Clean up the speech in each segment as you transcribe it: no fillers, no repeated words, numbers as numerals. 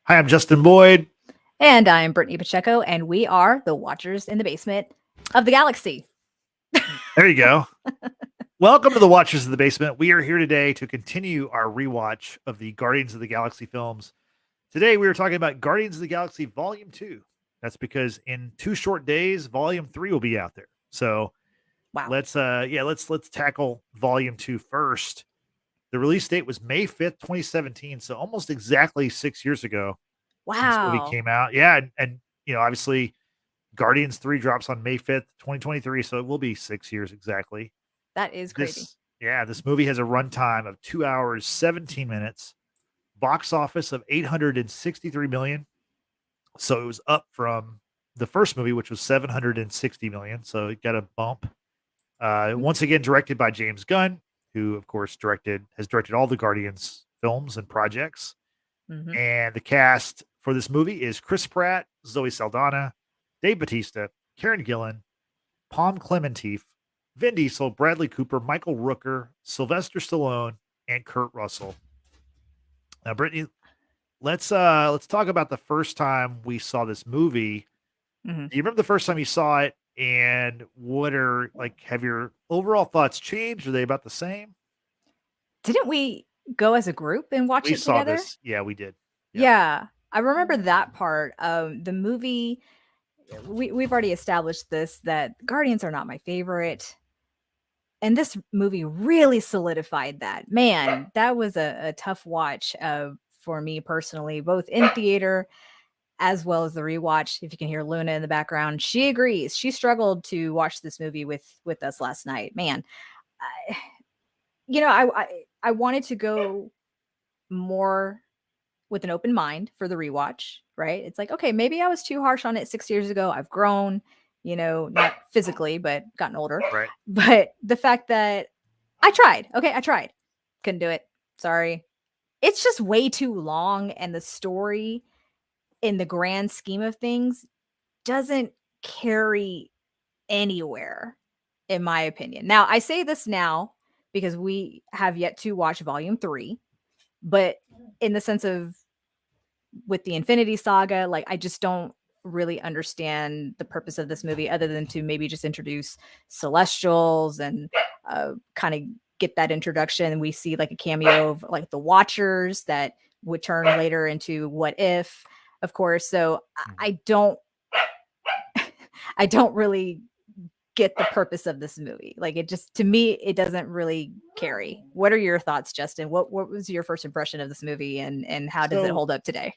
Hi, I'm Justin Boyd. And I'm Brittany Pacheco, and we are the Watchers in the Basement of the Galaxy. There you go. Welcome to the Watchers of the Basement. We are here today to continue our rewatch of the Guardians of the Galaxy films. Today we are talking about Guardians of the Galaxy Volume 2. That's because in 2 short days, Volume 3 will be out there. So Wow. let's tackle Volume 2 first. The release date was May 5th, 2017, so almost exactly 6 years ago. This movie Wow. came out. Yeah, and obviously Guardians 3 drops on May 5th, 2023, so it will be 6 years exactly. That is crazy. This movie has a runtime of 2 hours, 17 minutes, box office of 863 million. So it was up from the first movie, which was 760 million. So it got a bump. Once again, directed by James Gunn, who, of course, has directed all the Guardians films and projects. Mm-hmm. And the cast for this movie is Chris Pratt, Zoe Saldana, Dave Bautista, Karen Gillan, Palm Klementieff, Vin Diesel, Bradley Cooper, Michael Rooker, Sylvester Stallone, and Kurt Russell. Now, Brittany, let's talk about the first time we saw this movie. Mm-hmm. Do you remember the first time you saw it? And have your overall thoughts changed? Are they about the same? Didn't we go as a group and watch We it saw together? this. Yeah, we did. Yep. Yeah, I remember that part. The movie, we've already established this, that Guardians are not my favorite. And this movie really solidified that. Man, that was a tough watch for me personally, both in theater as well as the rewatch. If you can hear Luna in the background, she agrees. She struggled to watch this movie with us last night. Man, I wanted to go more with an open mind for the rewatch, right? It's like, okay, maybe I was too harsh on it 6 years ago. I've grown, not physically, but gotten older. Right. But the fact that I tried, couldn't do it. Sorry. It's just way too long, and the story in the grand scheme of things doesn't carry anywhere, in my opinion. Now, I say this now because we have yet to watch volume 3, but in the sense of with the Infinity Saga, like, I just don't really understand the purpose of this movie other than to maybe just introduce Celestials and kind of get that introduction. We see like a cameo of like the Watchers that would turn later into What If, of course. So I don't really get the purpose of this movie. Like, it just, to me, it doesn't really carry. What are your thoughts, Justin? What was your first impression of this movie, and how does it hold up today?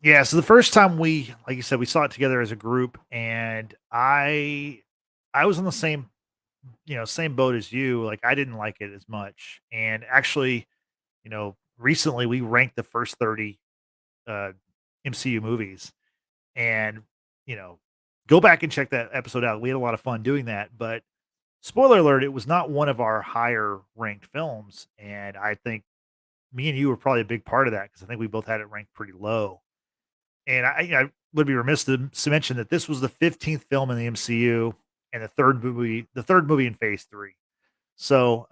Yeah, so the first time like you said, we saw it together as a group, and I was on the same boat as you. Like, I didn't like it as much. And actually, recently we ranked the first 30 MCU movies, and go back and check that episode out. We had a lot of fun doing that, but spoiler alert, it was not one of our higher ranked films. And I think me and you were probably a big part of that, because I think we both had it ranked pretty low. And I would be remiss to mention that this was the 15th film in the MCU and the third movie in Phase 3. So,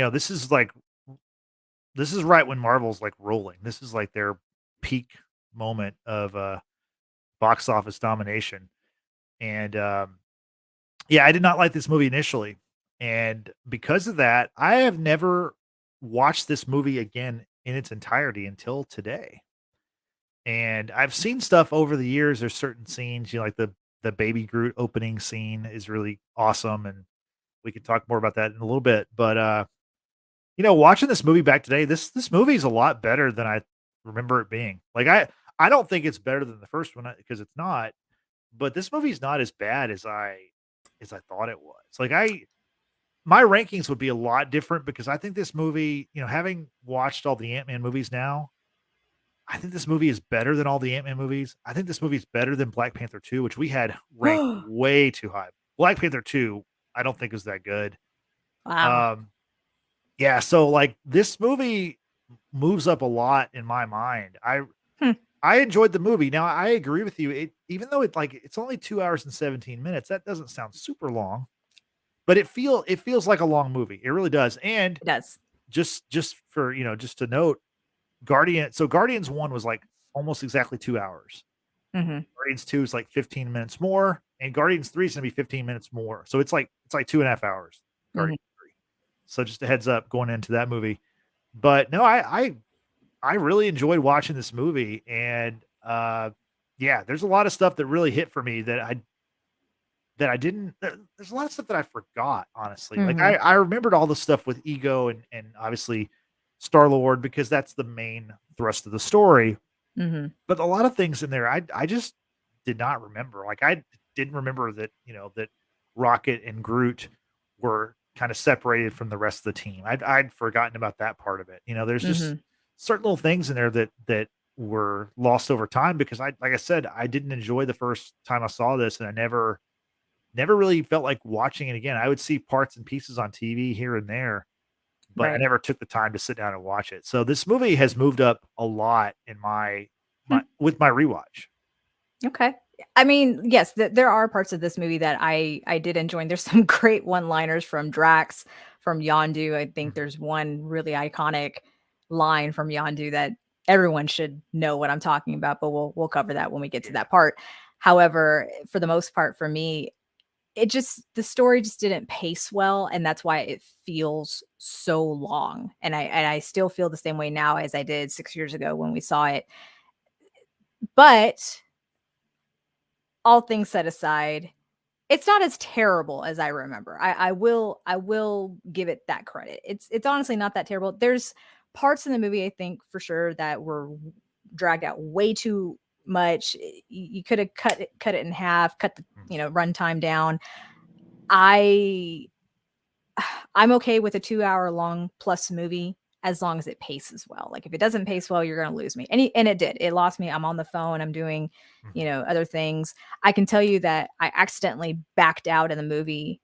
this is right when Marvel's like rolling. This is like their peak moment of box office domination. And I did not like this movie initially. And because of that, I have never watched this movie again in its entirety until today. And I've seen stuff over the years. There's certain scenes, like the Baby Groot opening scene is really awesome, and we could talk more about that in a little bit. But watching this movie back today, this movie is a lot better than I remember it being. Like, I don't think it's better than the first one, because it's not. But this movie's not as bad as I thought it was. Like, my rankings would be a lot different, because I think this movie, having watched all the Ant-Man movies now, I think this movie is better than all the Ant-Man movies. I think this movie is better than Black Panther 2, which we had ranked way too high. Black Panther 2, I don't think is that good. Wow. Yeah, so like, this movie moves up a lot in my mind. I enjoyed the movie. Now, I agree with you. Even though it's only 2 hours and 17 minutes, that doesn't sound super long, but it feels like a long movie. It really does. And It does. just for, just to note, Guardians 1 was like almost exactly 2 hours. Mhm. Guardians 2 is like 15 minutes more, and Guardians 3 is gonna be 15 minutes more. So it's like 2.5 hours, Mhm. Guardians 3. So just a heads up going into that movie. But no, I really enjoyed watching this movie, and yeah, there's a lot of stuff that really hit for me that I didn't there's a lot of stuff that I forgot, honestly. Like Mhm. I remembered all the stuff with Ego and obviously Star-Lord because that's the main thrust of the story. Mhm. But a lot of things in there I just did not remember. Like I didn't remember that, that Rocket and Groot were kind of separated from the rest of the team. I'd forgotten about that part of it. There's just Mhm. certain little things in there that were lost over time because like I said, I didn't enjoy the first time I saw this and I never really felt like watching it again. I would see parts and pieces on TV here and there, but I Right. never took the time to sit down and watch it. So this movie has moved up a lot in Hmm. my with my rewatch. Okay. I mean, yes, there are parts of this movie that I did enjoy. And there's some great one-liners from Drax, from Yondu. I think Mhm. there's one really iconic line from Yondu that everyone should know what I'm talking about, but we'll cover that when we get to Yeah. that part. However, for the most part for me, the story just didn't pace well, and that's why it feels so long. And I still feel the same way now as I did 6 years ago when we saw it. But all things set aside, it's not as terrible as I remember. I will give it that credit. It's honestly not that terrible. There's parts in the movie I think for sure that were dragged out way too much. You could have cut it in half, cut the, Mhm. runtime down. I I'm okay with a 2-hour long plus movie as long as it paces well. Like if it doesn't pace well, you're gonna lose me. And it did. It lost me. I'm on the phone. I'm doing, Mhm. other things. I can tell you that I accidentally backed out of the movie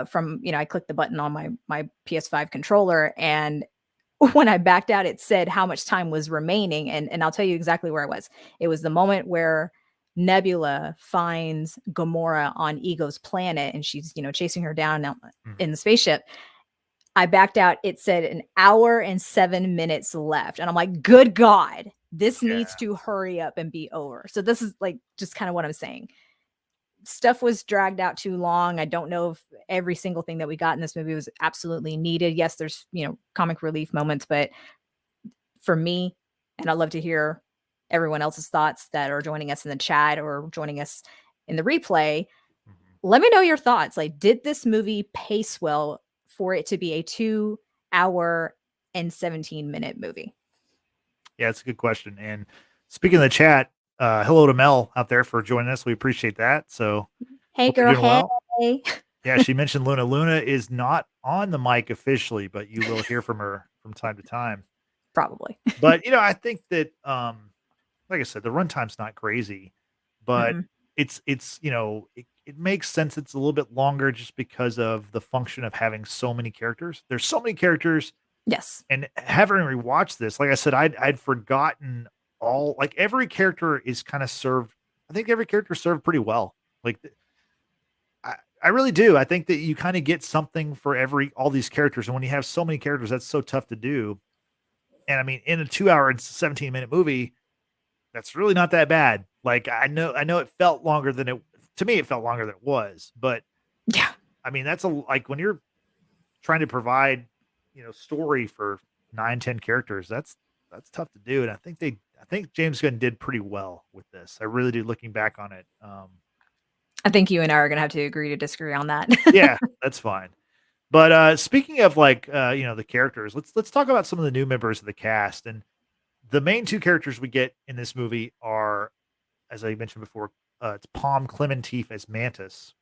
from, I clicked the button on my PS5 controller, and when I backed out, it said how much time was remaining, and I'll tell you exactly where I was. It was the moment where Nebula finds Gamora on Ego's planet, and she's chasing her down Mhm. in the spaceship. I backed out. It said an hour and 7 minutes left, and I'm like, "Good God, this needs Yeah. to hurry up and be over." So this is like just kind of what I'm saying. Stuff was dragged out too long. I don't know if every single thing that we got in this movie was absolutely needed. Yes, there's comic relief moments, but for me, and I'd love to hear everyone else's thoughts that are joining us in the chat or joining us in the replay. Mhm. Let me know your thoughts. Like, did this movie pace well for it to be a 2 hour and 17-minute movie? Yeah, it's a good question. And speaking of the chat, hello to Mel out there for joining us. We appreciate that. So Hey, hope you're girl. doing Hey. well. Yeah, she mentioned Luna. Luna is not on the mic officially, but you will hear from her from time to time. Probably. But I think that like I said, the runtime's not crazy, but Mm-mm. it makes sense. It's a little bit longer just because of the function of having so many characters. There's so many characters, Yes. and having rewatched this, like I said, I'd forgotten all like every character is kind of served. I think every character served pretty well. Like I really do. I think that you kind of get something for all these characters, and when you have so many characters, that's so tough to do. And I mean, in a 2 hour and 17-minute movie, that's really not that bad. Like, I know it felt longer than it to me, it felt longer than it was, but, Yeah. I mean, that's like, when you're trying to provide, story for 9, 10 characters, that's tough to do, and I think James Gunn did pretty well with this. I really do looking back on it. I think you and I are going to have to agree to disagree on that. Yeah, that's fine. But, speaking of, like, the characters, let's talk about some of the new members of the cast, and the main 2 characters we get in this movie are, as I mentioned before, it's Palm Klementieff as Mantis,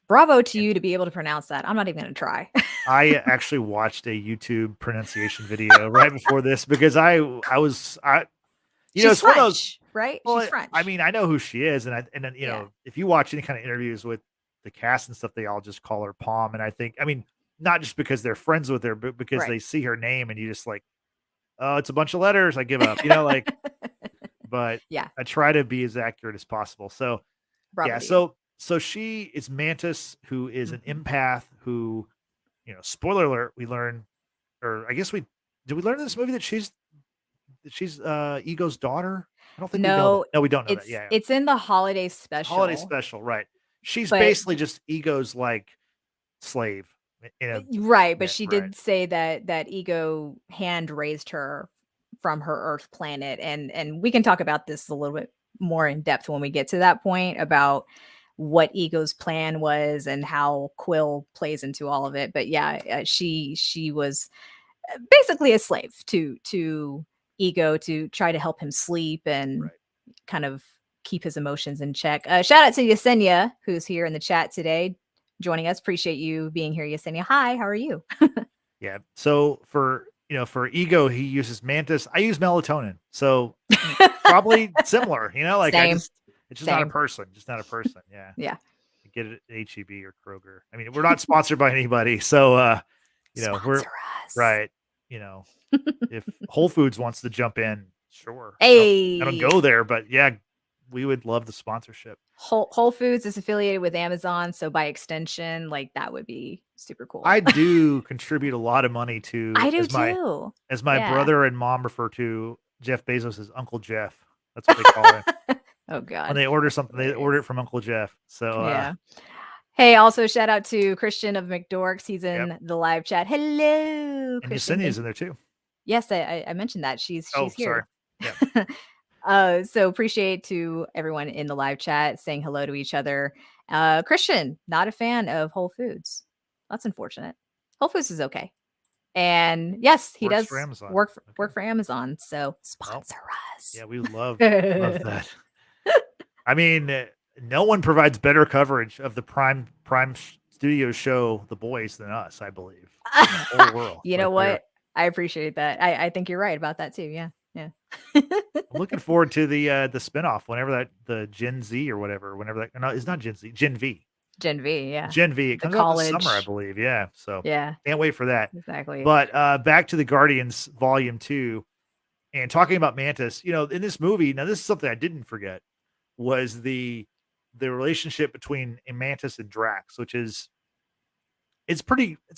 Bravo to and you to be able to pronounce that. I'm not even going to try. I actually watched a YouTube pronunciation video right before this because I was She's it's one of those. French, right? She's Well, I French. mean, I know who she is, and then Yeah. if you watch any kind of interviews with the cast and stuff, they all just call her Palm, and I mean, not just because they're friends with her, but because Right. they see her name and you just like, oh, it's a bunch of letters. I give up, like. But Yeah. I try to be as accurate as possible. So Bravo yeah, to you. so she is Mantis, who is an Mhm. empath who, spoiler alert, we learn, or I guess we did we learn in this movie that she's she's Ego's daughter. I don't think we know that. No, No, we don't know that. Yeah, it's in the holiday holiday special, special, right? She's but basically just Ego's like slave. In a right, but yeah, she right, did say that Ego hand raised her from her Earth planet, and we can talk about this a little bit more in depth when we get to that point about what Ego's plan was and how Quill plays into all of it. But yeah, she was basically a slave to Ego to try to help him sleep and right. kind of keep his emotions in check. Shout out to Yesenia, who's here in the chat today, joining us. Appreciate you being here, Yesenia. Hi, how are you? Yeah. So for Ego, he uses Mantis. I use melatonin. So probably similar. Like Same, it's just not a same. person. Just not a person. Yeah. Yeah. Get it at HEB or Kroger. I mean, we're not sponsored by anybody, so we're Sponsor us. right. You know, if Whole Foods wants to jump in, sure. I don't Hey, go there, but yeah, we would love the sponsorship. Whole Foods is affiliated with Amazon, so by extension, like that would be super cool. I do contribute a lot of money to I do too. as my Yeah. brother and mom refer to Jeff Bezos as Uncle Jeff. That's what they call him. Oh When God. they order something, they order it Hilarious. from Uncle Jeff. So Yeah. Hey, also shout out to Christian of McDorks. He's yep. in the live chat. Hello, And Christian. Yesenia's in there too. Yes, I mentioned that. Oh, She's sorry. here. Yeah. So appreciate to everyone in the live chat saying hello to each other. Christian, not a fan of Whole Foods. That's unfortunate. Whole Foods is okay. And yes, he Works for does Amazon. work for Amazon. So Well, sponsor us. yeah, we would love that. I mean, no one provides better coverage of the Prime Studio show The Boys than us, I believe, in the whole world. You know Like what? I appreciate that. I think you're right about that too. Yeah. Yeah. I'm looking forward to the spinoff whenever that the Gen Z or whatever, whenever that no, it's not Gen Z, Gen V. Gen V, yeah. Gen V. It The comes out this summer, I college. believe. Yeah. So Yeah, can't wait for that. exactly. But back to the Guardians Volume 2 and talking about Mantis, in this movie, now this is something I didn't forget, was the relationship between Mantis and Drax, which is it's a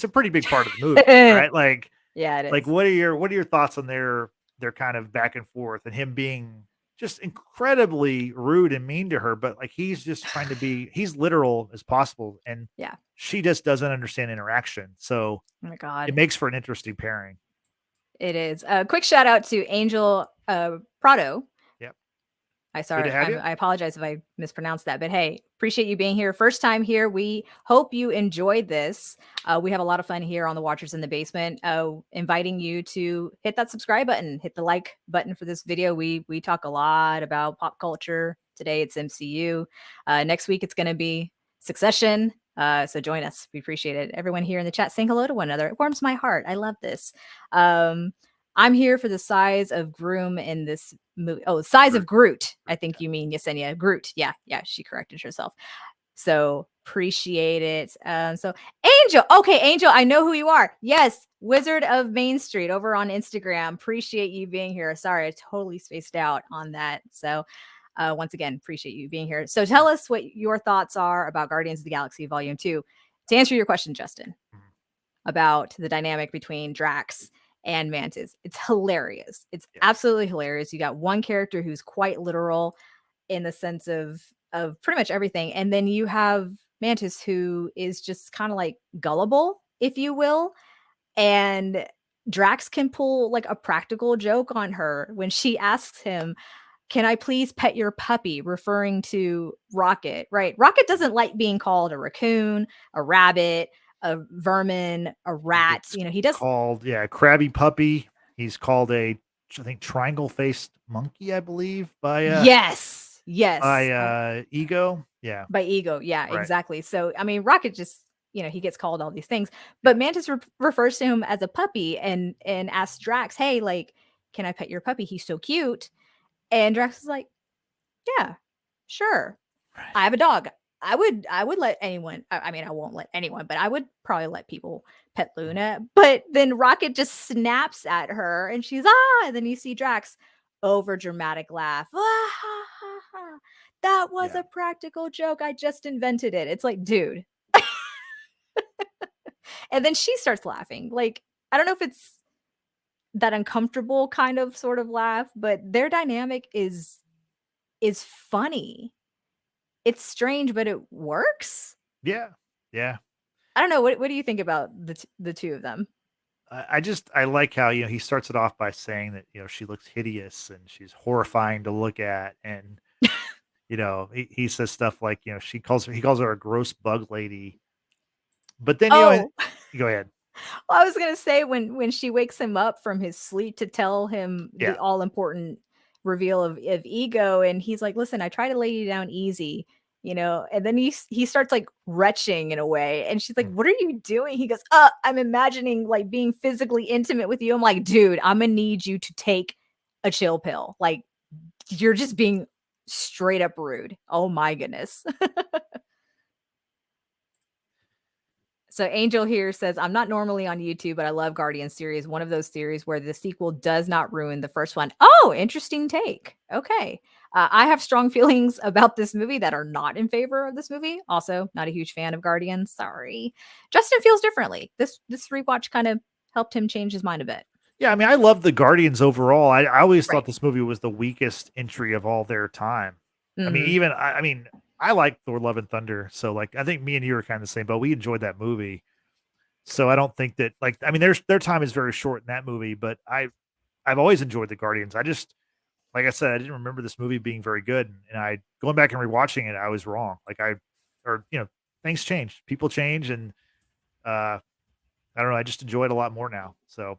pretty big part of the movie, right? Yeah, it Like is. what are your thoughts on their kind of back and forth and him being just incredibly rude and mean to her, but like he's just trying to be he's literal as possible and Yeah. she just doesn't understand interaction. So Oh my it god. makes for an interesting pairing. It is. A quick shout out to Angel Prado. Yep. I Good to sorry. have you. I apologize if I mispronounced that, but hey, appreciate you being here. First time here. We hope you enjoyed this. We have a lot of fun here on the Watchers in the Basement. Inviting you to hit that subscribe button, hit the like button for this video. We talk a lot about pop culture. Today it's MCU. Next week it's going to be Succession. So join us. We appreciate it. Everyone here in the chat saying hello to one another. It warms my heart. I love this. I'm here for the size of Groom in this movie. Oh, size of Groot. I think you mean Yesenia. Groot. Yeah, she corrected herself. So appreciate it. So Angel. Okay, Angel, I know who you are. Yes, Wizard of Main Street over on Instagram. Appreciate you being here. Sorry, I totally spaced out on that. So once again, appreciate you being here. So tell us what your thoughts are about Guardians of the Galaxy Volume 2. To answer your question, Justin, about the dynamic between Drax and Mantis. It's hilarious. It's absolutely hilarious. You got one character who's quite literal in the sense of pretty much everything, and then you have Mantis who is just kind of like gullible, if you will, and Drax can pull like a practical joke on her when she asks him, "Can I please pet your puppy?" referring to Rocket, right? Rocket doesn't like being called a raccoon, a rabbit, a vermin, a rat. He does Called Krabby Puppy. He's called I think triangle faced monkey, I believe, yes. Ego. Yeah. By Ego. Yeah, Right. exactly. So, I mean, Rocket just, he gets called all these things, but Mantis refers to him as a puppy and asks Drax, "Hey, like, can I pet your puppy? He's so cute." And Drax is like, "Yeah, sure. Right. I have a dog. I would let anyone, I mean, I won't let anyone, but I would probably let people pet Luna." But then Rocket just snaps at her and she's, and then you see Drax over dramatic laugh. That was a practical joke. I just invented it. It's like, dude. And then she starts laughing. Like, I don't know if it's that uncomfortable kind of sort of laugh, but their dynamic is funny. It's strange, but it works. Yeah. Yeah. I don't know. What do you think about the two of them? I like how, he starts it off by saying that, she looks hideous and she's horrifying to look at. And, he says stuff like, he calls her a gross bug lady. But then, Oh, go ahead. well, I was gonna say when she wakes him up from his sleep to tell him Yeah. the all important reveal of ego, and he's like, "Listen, I try to lay you down easy." And then he starts like retching in a way, and she's like, Mm. "What are you doing?" He goes, I'm imagining like being physically intimate with you." I'm like, "Dude, I'm gonna need you to take a chill pill. Like, you're just being straight up rude." Oh my goodness. So Angel here says, "I'm not normally on YouTube, but I love Guardian series. One of those series where the sequel does not ruin the first one." Oh, interesting take. Okay. I have strong feelings about this movie that are not in favor of this movie. Also, not a huge fan of Guardians. Sorry. Justin feels differently. This rewatch kind of helped him change his mind a bit. Yeah, I mean, I love the Guardians overall. I always thought Right. this movie was the weakest entry of all their time. I mean, Mhm. even I mean, I like Thor: Love and Thunder, so like I think me and you are kind of the same, but we enjoyed that movie. So I don't think that like I mean, their time is very short in that movie, but I've always enjoyed the Guardians. I just like I said, I didn't remember this movie being very good, and I going back and rewatching it, I was wrong. Like or things change, people change, and I don't know. I just enjoy it a lot more now. So.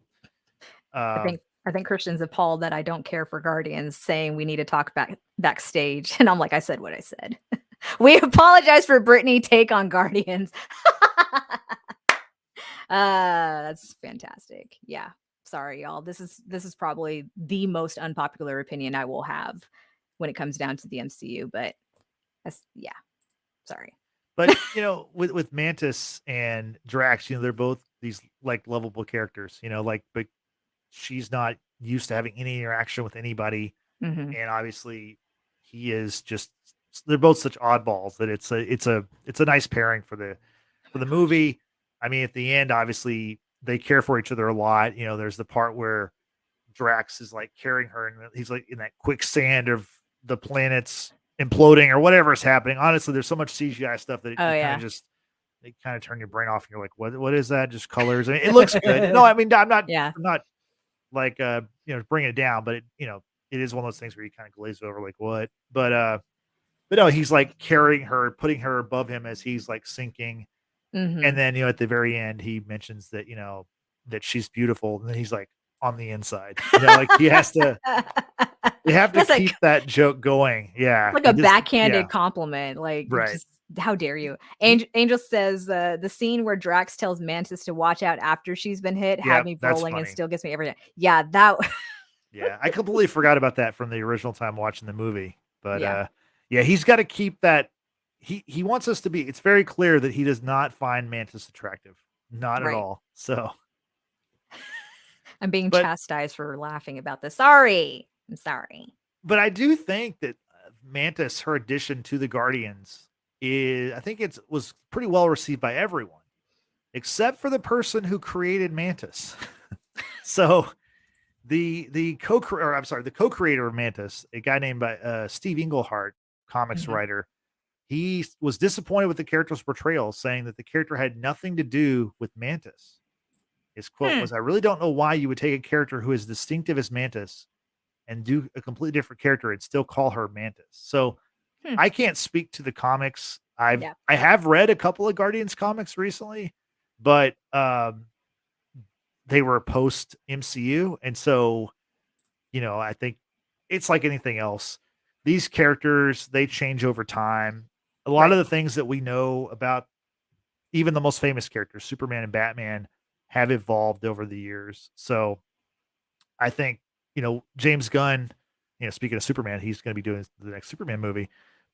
I Um, think I think Christian's appalled that I don't care for Guardians, saying we need to talk backstage. And I'm like, I said what I said. We apologize for Brittany take on Guardians. That's fantastic. Yeah. Sorry, y'all. This is probably the most unpopular opinion I will have when it comes down to the MCU, but yeah, sorry. But, with Mantis and Drax, they're both these like lovable characters, like but she's not used to having any interaction with anybody. Mhm. And obviously he is just they're both such oddballs that it's a nice pairing for the movie. I mean, at the end, obviously they care for each other a lot. There's the part where Drax is like carrying her and he's like in that quicksand of the planets imploding or whatever is happening. Honestly, there's so much CGI stuff that Oh you kind of yeah. just they kind of turn your brain off and you're like, what is that? Just colors. I mean, it looks good. No, I mean, Yeah. I'm not like bringing it down, but it is one of those things where you kind of glaze over like what? But no, he's like carrying her, putting her above him as he's like sinking. And Mhm. then, at the very end, he mentions that, that she's beautiful. And then he's like on the inside, like he has to, they have to That's like keep that joke going. Yeah. like He a just, yeah. backhanded compliment. Like, Right. just how dare you? He, Angel says the scene where Drax tells Mantis to watch out after she's been hit yeah, had me that's rolling and funny. still gets me every day. Yeah, that. Yeah. I completely forgot about that from the original time watching the movie. But, Yeah, yeah, he's got to keep that. He wants us to be, it's very clear that he does not find Mantis attractive. Not at right. all. So, I'm being but chastised for laughing about this. Sorry. I'm sorry. But I do think that Mantis, her addition to the Guardians, is I think it was pretty well received by everyone, except for the person who created Mantis. So the co-creator of Mantis, a guy named by Steve Englehart, comics Mhm. writer, he was disappointed with the character's portrayal, saying that the character had nothing to do with Mantis. His quote Hmm. was, "I really don't know why you would take a character who is distinctive as Mantis and do a completely different character and still call her Mantis." So Hmm. I can't speak to the comics. Yeah. I have read a couple of Guardians comics recently, but they were post MCU, and so I think it's like anything else. These characters they change over time. A lot of Right. the things that we know about even the most famous characters, Superman and Batman, have evolved over the years. So I think James Gunn. Speaking of Superman, he's going to be doing the next Superman movie.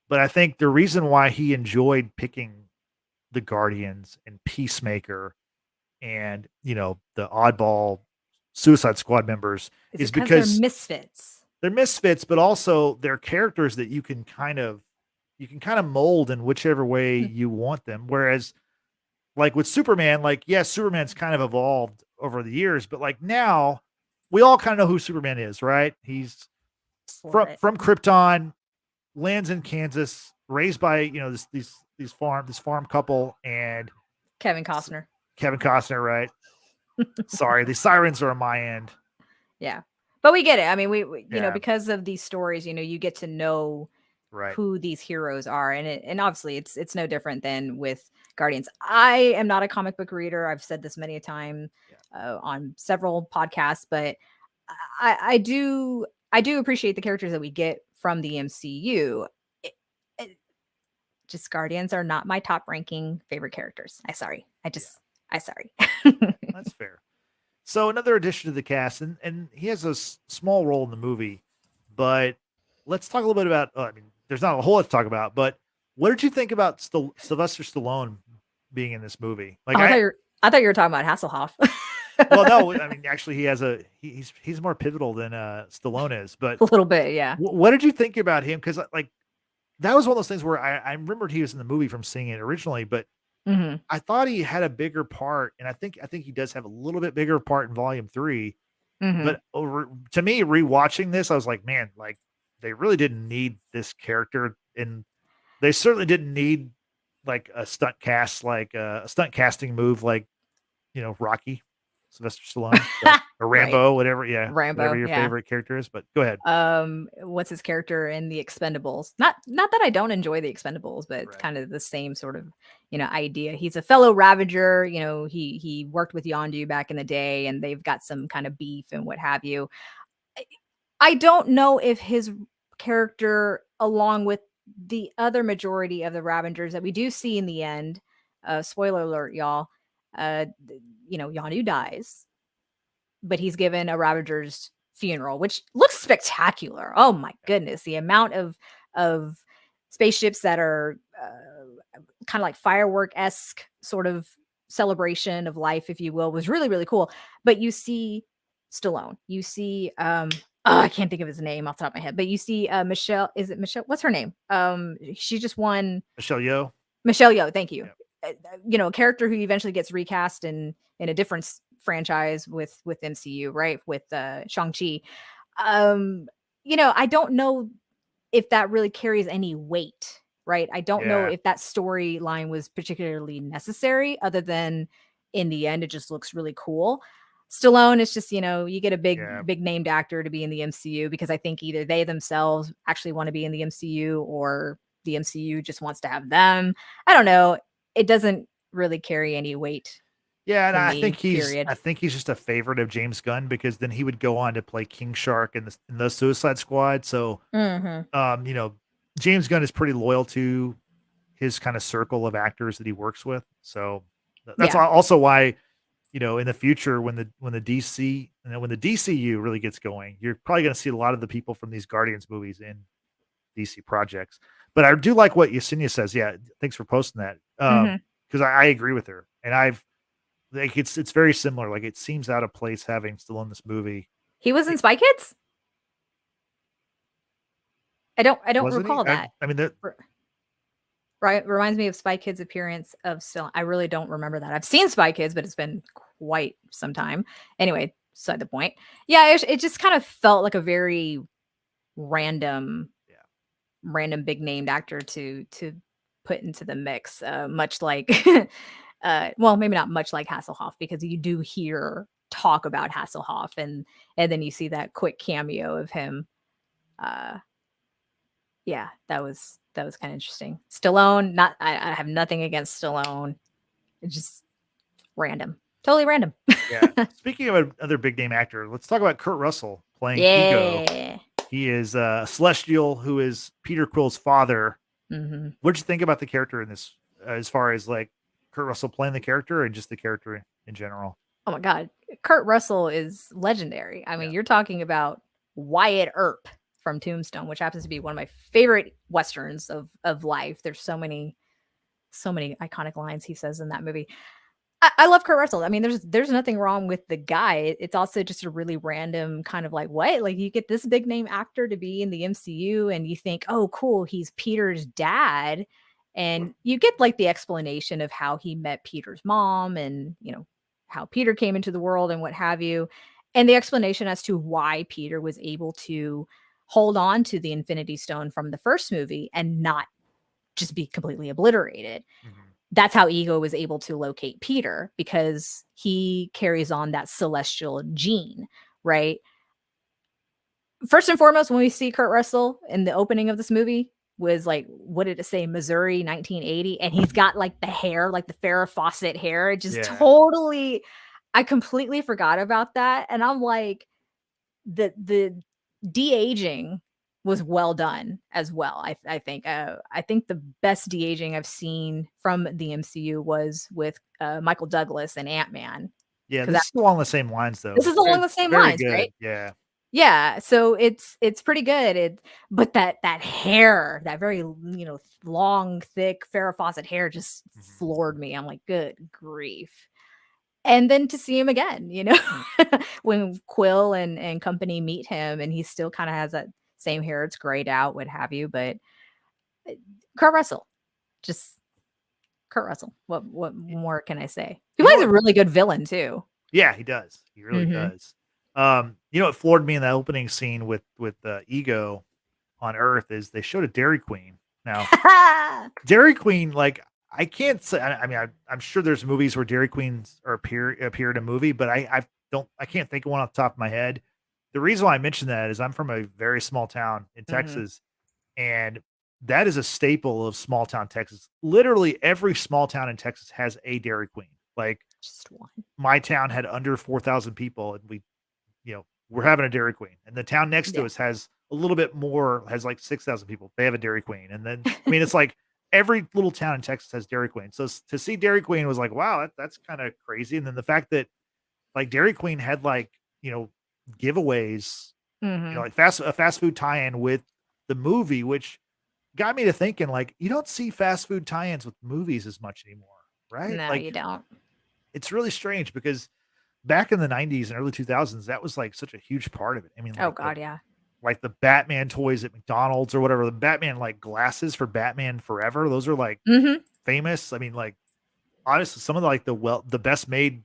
But I think the reason why he enjoyed picking the Guardians and Peacemaker and, the oddball Suicide Squad members Is it is because they're because misfits? they're misfits, but also they're characters that you can kind of mold in whichever way Hmm. you want them. Whereas like with Superman, like yes, Superman's kind of evolved over the years, but like now we all kind of know who Superman is, right? He's Just a little bit. from Krypton, lands in Kansas, raised by this farm couple and Kevin Costner. Kevin Costner, right? Sorry, the sirens are on my end. Yeah, but we get it. I mean, we you know, Yeah. because of these stories, you know, you get to know Right. who these heroes are, and obviously it's no different than with Guardians. I am not a comic book reader. I've said this many a time on several podcasts, but I do appreciate the characters that we get from the MCU. It- just Guardians are not my top ranking favorite characters. I sorry. That's fair. So another addition to the cast, and he has a small role in the movie, but let's talk a little bit about. I mean, there's not a whole lot to talk about, but what did you think about Sylvester Stallone being in this movie? Like, Oh, I thought you were talking about Hasselhoff. well, no, I mean, actually, he's more pivotal than Stallone is, but A little bit, yeah. what did you think about him? Because like that was one of those things where I remembered he was in the movie from seeing it originally, but Mm-hmm. I thought he had a bigger part, and I think he does have a little bit bigger part in Volume 3. Mm-hmm. But to me, rewatching this, I was like, man, like they really didn't need this character, and they certainly didn't need like a stunt cast, like a stunt casting move, like Rocky, Sylvester Stallone, or Rambo, Right. whatever, yeah, whatever Rambo, your yeah. favorite character is. But go ahead. What's his character in the Expendables? Not that I don't enjoy the Expendables, but it's Right. kind of the same sort of, idea. He's a fellow Ravager, he worked with Yondu back in the day, and they've got some kind of beef and what have you. I don't know if his character, along with the other majority of the Ravagers that we do see in the end, spoiler alert, y'all, Yondu dies, but he's given a Ravager's funeral, which looks spectacular. Oh my goodness, the amount of spaceships that are kind of like firework esque sort of celebration of life, if you will, was really really cool. But you see Stallone, you see I can't think of his name off the top of my head, but you see Michelle. Is it Michelle? What's her name? She just won. Michelle Yeoh. Michelle Yeoh, thank you. Yep. A character who eventually gets recast in a different franchise with MCU, right? With Shang-Chi. I don't know if that really carries any weight, right? I don't know Yeah. if that storyline was particularly necessary, other than in the end, it just looks really cool. Stallone is just, you get a Yeah. big named actor to be in the MCU because I think either they themselves actually want to be in the MCU or the MCU just wants to have them. I don't know. It doesn't really carry any weight Yeah, and to me, period. I think he's just a favorite of James Gunn because then he would go on to play King Shark in the Suicide Squad. So, Mhm. James Gunn is pretty loyal to his kind of circle of actors that he works with. So that's Yeah. also why, in the future when the DC when the DCU really gets going, you're probably going to see a lot of the people from these Guardians movies in DC projects. But I do like what Yesenia says. Yeah, thanks for posting that. Mhm. Because I agree with her, and I've like it's very similar. Like it seems out of place having still in this movie. He was in Spy Kids? I don't Wasn't he? recall that. I mean, that Right, reminds me of Spy Kids' appearance of still. I really don't remember that. I've seen Spy Kids, but it's been quite some time. Anyway, beside the point. Yeah, it just kind of felt like a very random yeah, random big named actor to put into the mix, much like well, maybe not much like Hasselhoff, because you do hear talk about Hasselhoff, and then you see that quick cameo of him. Uh yeah, that was kind of interesting. Stallone, not I have nothing against Stallone. It's just random. Totally random. yeah. Speaking of another big name actor, let's talk about Kurt Russell playing Ego. Yeah. He is Celestial, who is Peter Quill's father. Hmm. What'd you think about the character in this, as far as like Kurt Russell playing the character and just the character in general? Oh my god. Kurt Russell is legendary. I mean, Yeah. you're talking about Wyatt Earp from Tombstone, which happens to be one of my favorite westerns of life. There's so many iconic lines he says in that movie. I love Kurt Russell. I mean, there's nothing wrong with the guy. It's also just a really random kind of like, what? Like, you get this big name actor to be in the MCU, and you think, oh, cool, he's Peter's dad, and you get like the explanation of how he met Peter's mom, and how Peter came into the world and what have you. And the explanation as to why Peter was able to hold on to the Infinity Stone from the first movie and not just be completely obliterated. Mhm. That's how Ego was able to locate Peter, because he carries on that celestial gene, right? First and foremost, when we see Kurt Russell in the opening of this movie, was like, what did it say? Missouri, 1980. And he's got like the hair, like the Farrah Fawcett hair. It just Yeah. totally, I completely forgot about that. And I'm like, the de-aging was well done as well. I think the best de-aging I've seen from the MCU was with Michael Douglas and Ant-Man, Yeah, because this is along the same lines, this though. is along Very the same very lines, right? good, yeah. Yeah, so it's pretty good. But that hair, that very, long, thick Farrah Fawcett hair just Mhm. floored me. I'm like, good grief. And then to see him again, when Quill and company meet him, and he still kind of has that same hair. It's grayed out, what have you. But uh, Kurt Russell, just Kurt Russell. What Y more can I say? He you know plays a what really good villain too. Yeah, he does. He really Hmm. does. You know what floored me in that opening scene with Ego on Earth is they showed a Dairy Queen. Now, Dairy Queen, like, I can't say I mean, I'm sure there's movies where Dairy Queens are appear in a movie, but I can't think of one off the top of my head. The reason why I mention that is I'm from a very small town in Hmm. Texas, and that is a staple of small town Texas. Literally every small town in Texas has a Dairy Queen. Like, Just one. my town had under 4,000 people, and we're having a Dairy Queen, and the town next to Yeah. us has a little bit more, has like 6,000 people. They have a Dairy Queen. And then, I mean, it's like every little town in Texas has Dairy Queen. So to see Dairy Queen was like, wow, that's kind of crazy. And then the fact that like Dairy Queen had like, giveaways, Hmm. like a fast food tie-in with the movie, which got me to thinking like, you don't see fast food tie-ins with movies as much anymore, right? No, Like, you don't. it's really strange because back in the 90s and early 2000s, that was like such a huge part of it. I mean, Oh God, yeah. like the Batman toys at McDonald's or whatever, the Batman like glasses for Batman Forever, those are like Hmm. famous. I mean, like, honestly, some of the like the best made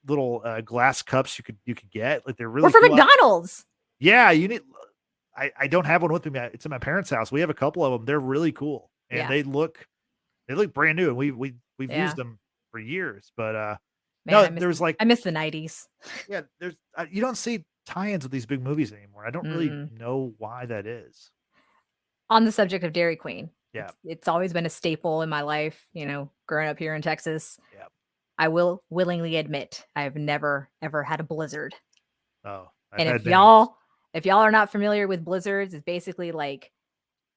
little glass cups you could get. Like, they're We're really from cool. McDonald's. Yeah, you need I don't have one with me. It's at my parents' house. We have a couple of them. They're really cool. And Yeah. they look brand new, and we've used Yeah. them for years. But Man, no, there's like I miss the 90s. yeah, there's you don't see tie-ins with these big movies anymore. I don't really Mm-mm. know why that is. On the subject of Dairy Queen, Yeah. it's always been a staple in my life, growing up here in Texas. Yeah. I will willingly admit I've never ever had a blizzard. Oh, I've And had many. if y'all are not familiar with blizzards, it's basically like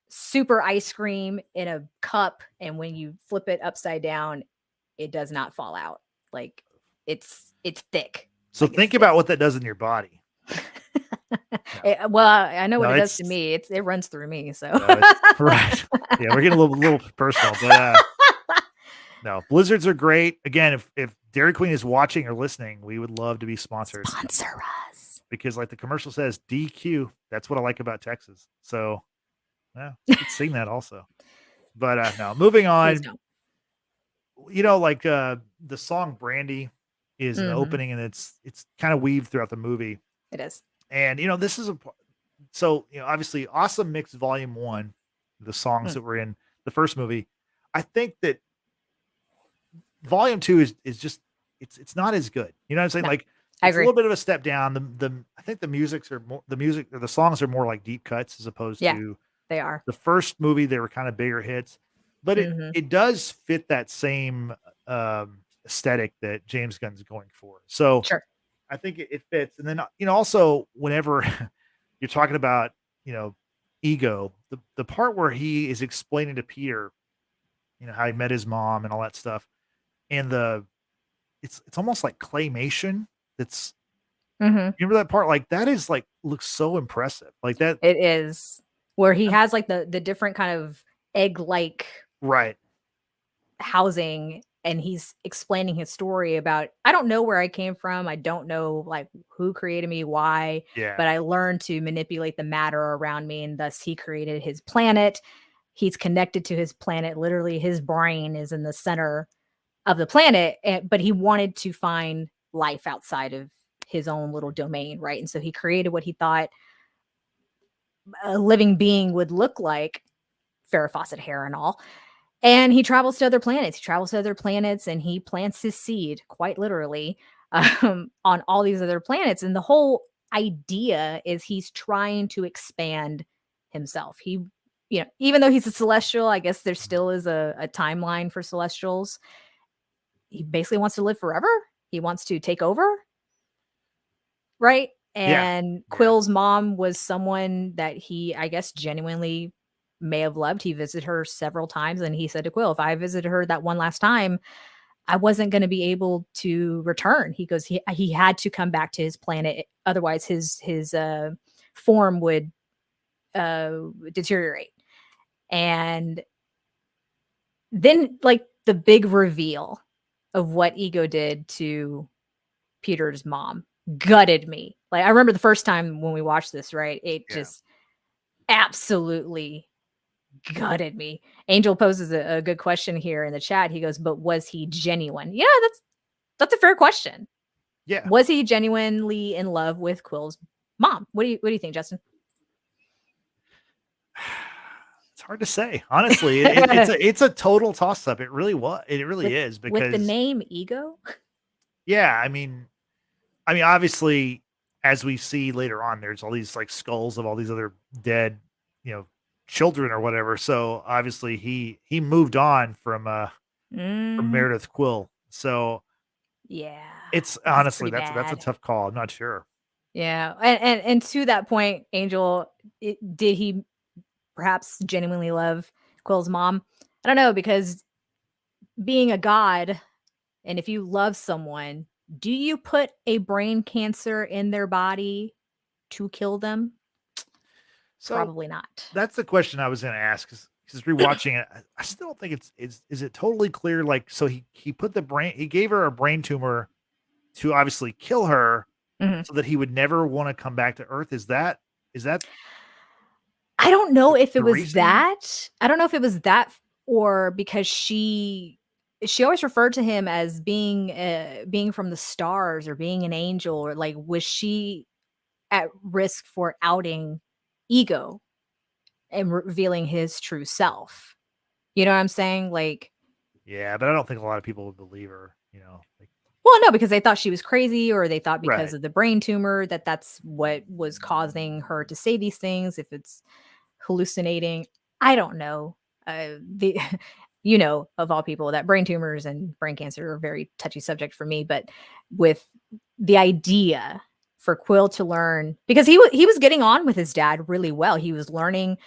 super ice cream in a cup, and when you flip it upside down, it does not fall out. Like, it's thick. So Like, it's think thick. about what that does in your body. No, Well, I know no, what it does to it's me. It runs through me, so. no, it's right. Yeah, we're getting a little personal, but no, blizzards are great. Again, if Dairy Queen is watching or listening, we would love to be sponsors Sponsor us. because, like the commercial says, DQ. That's what I like about Texas. So yeah, we could sing that also. But no, moving Please on. don't. Like the song Brandy is in the Mhm. opening, and it's kind of weaved throughout the movie. It is. And this is so obviously Awesome Mix Volume 1, the songs Mm, that were in the first movie. I think that Volume 2 is just it's not as good. You know what I'm saying? no, Like, I it's a agree. little bit of a step down. The I think the music or the songs are more like deep cuts as opposed Yeah, to they are. the first movie. They were kind of bigger hits, but it Mhm. it does fit that same aesthetic that James Gunn's going for. So Sure. I think it fits. And then also whenever you're talking about you know ego, the part where he is explaining to Peter, how he met his mom and all that stuff, and it's almost like claymation. That's Mhm. You remember that part? Like, that is like looks so impressive. Like that. It is. Where he has, like, the different kind of egg-like Right. housing, and he's explaining his story about, I don't know where I came from. I don't know, like, who created me, why, Yeah. but I learned to manipulate the matter around me, and thus he created his planet. He's connected to his planet. Literally, his brain is in the center of the planet, but he wanted to find life outside of his own little domain, right? And so he created what he thought a living being would look like, Farrah Fawcett hair and all. And he travels to other planets. He travels to other planets and he plants his seed, quite literally, on all these other planets. And the whole idea is he's trying to expand himself. He, even though he's a celestial, I guess there still is a timeline for celestials. He basically wants to live forever. He wants to take over, right? Yeah. And Quill's mom was someone that he, I guess, genuinely may have loved. He visited her several times, and he said to Quill, if I visited her that one last time, I wasn't going to be able to return. He goes, he had to come back to his planet, otherwise his form would deteriorate. And then, like, the big reveal of what Ego did to Peter's mom gutted me. Like, I remember the first time when we watched this, right? It just absolutely gutted me. Angel poses a good question here in the chat. He goes, but was he genuine? Yeah, that's a fair question. Yeah. Was he genuinely in love with Quill's mom? What do you think, Justin? It's hard to say, honestly. It's a total toss up. It really is, because with the name Ego. Yeah, I mean, obviously, as we see later on, there's all these like skulls of all these other dead, children or whatever. So obviously, he moved on from Meredith Quill. So yeah, it's honestly that's a tough call. I'm not sure. Yeah, and to that point, Angel, did he perhaps genuinely love Quill's mom? I don't know, because being a god, and if you love someone, do you put a brain cancer in their body to kill them? So probably not. That's the question I was going to ask, because rewatching it, I still don't think is it totally clear. Like, so he put he gave her a brain tumor to obviously kill her, so that he would never want to come back to Earth. Is that? I don't know if it was reasoning? that. I don't know if it was that, or because she always referred to him as being from the stars, or being an angel, or like, was she at risk for outing Ego and revealing his true self? You know what I'm saying? Like, yeah, but I don't think a lot of people would believe her. Well, no, because they thought she was crazy, or they thought because Right. of the brain tumor that's what was causing her to say these things. If it's hallucinating, I don't know. Of all people, that brain tumors and brain cancer are a very touchy subject for me. But with the idea for Quill to learn, because he was getting on with his dad really well. He was learning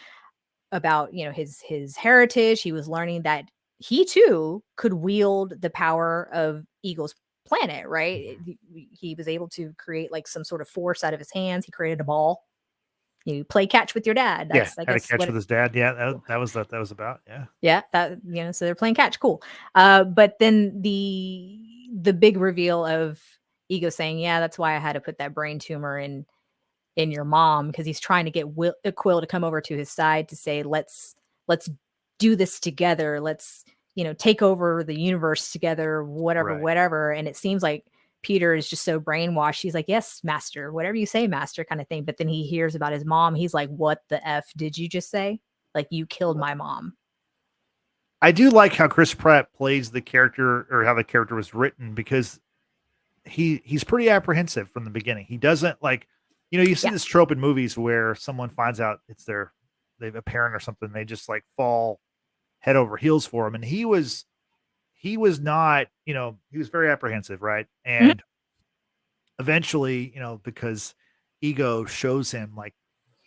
about his heritage. He was learning that he too could wield the power of Eagle's planet, right? He was able to create like some sort of force out of his hands. He created a ball. You play catch with your dad. That's, I guess, had a catch with his dad. Yeah, that was about. Yeah, that so they're playing catch. Cool. But then the big reveal of Ego saying, "Yeah, that's why I had to put that brain tumor in your mom," because he's trying to get Quill to come over to his side to say, let's do this together. Let's take over the universe together, whatever. And it seems like Peter is just so brainwashed. He's like, yes, master, whatever you say, master, kind of thing. But then he hears about his mom. He's like, what the F did you just say? Like, you killed my mom. I do like how Chris Pratt plays the character, or how the character was written, because he's pretty apprehensive from the beginning. He doesn't like, you see this trope in movies where someone finds out they've a parent or something, they just like fall head over heels for him. And he was not, he was very apprehensive, right? And eventually, because Ego shows him like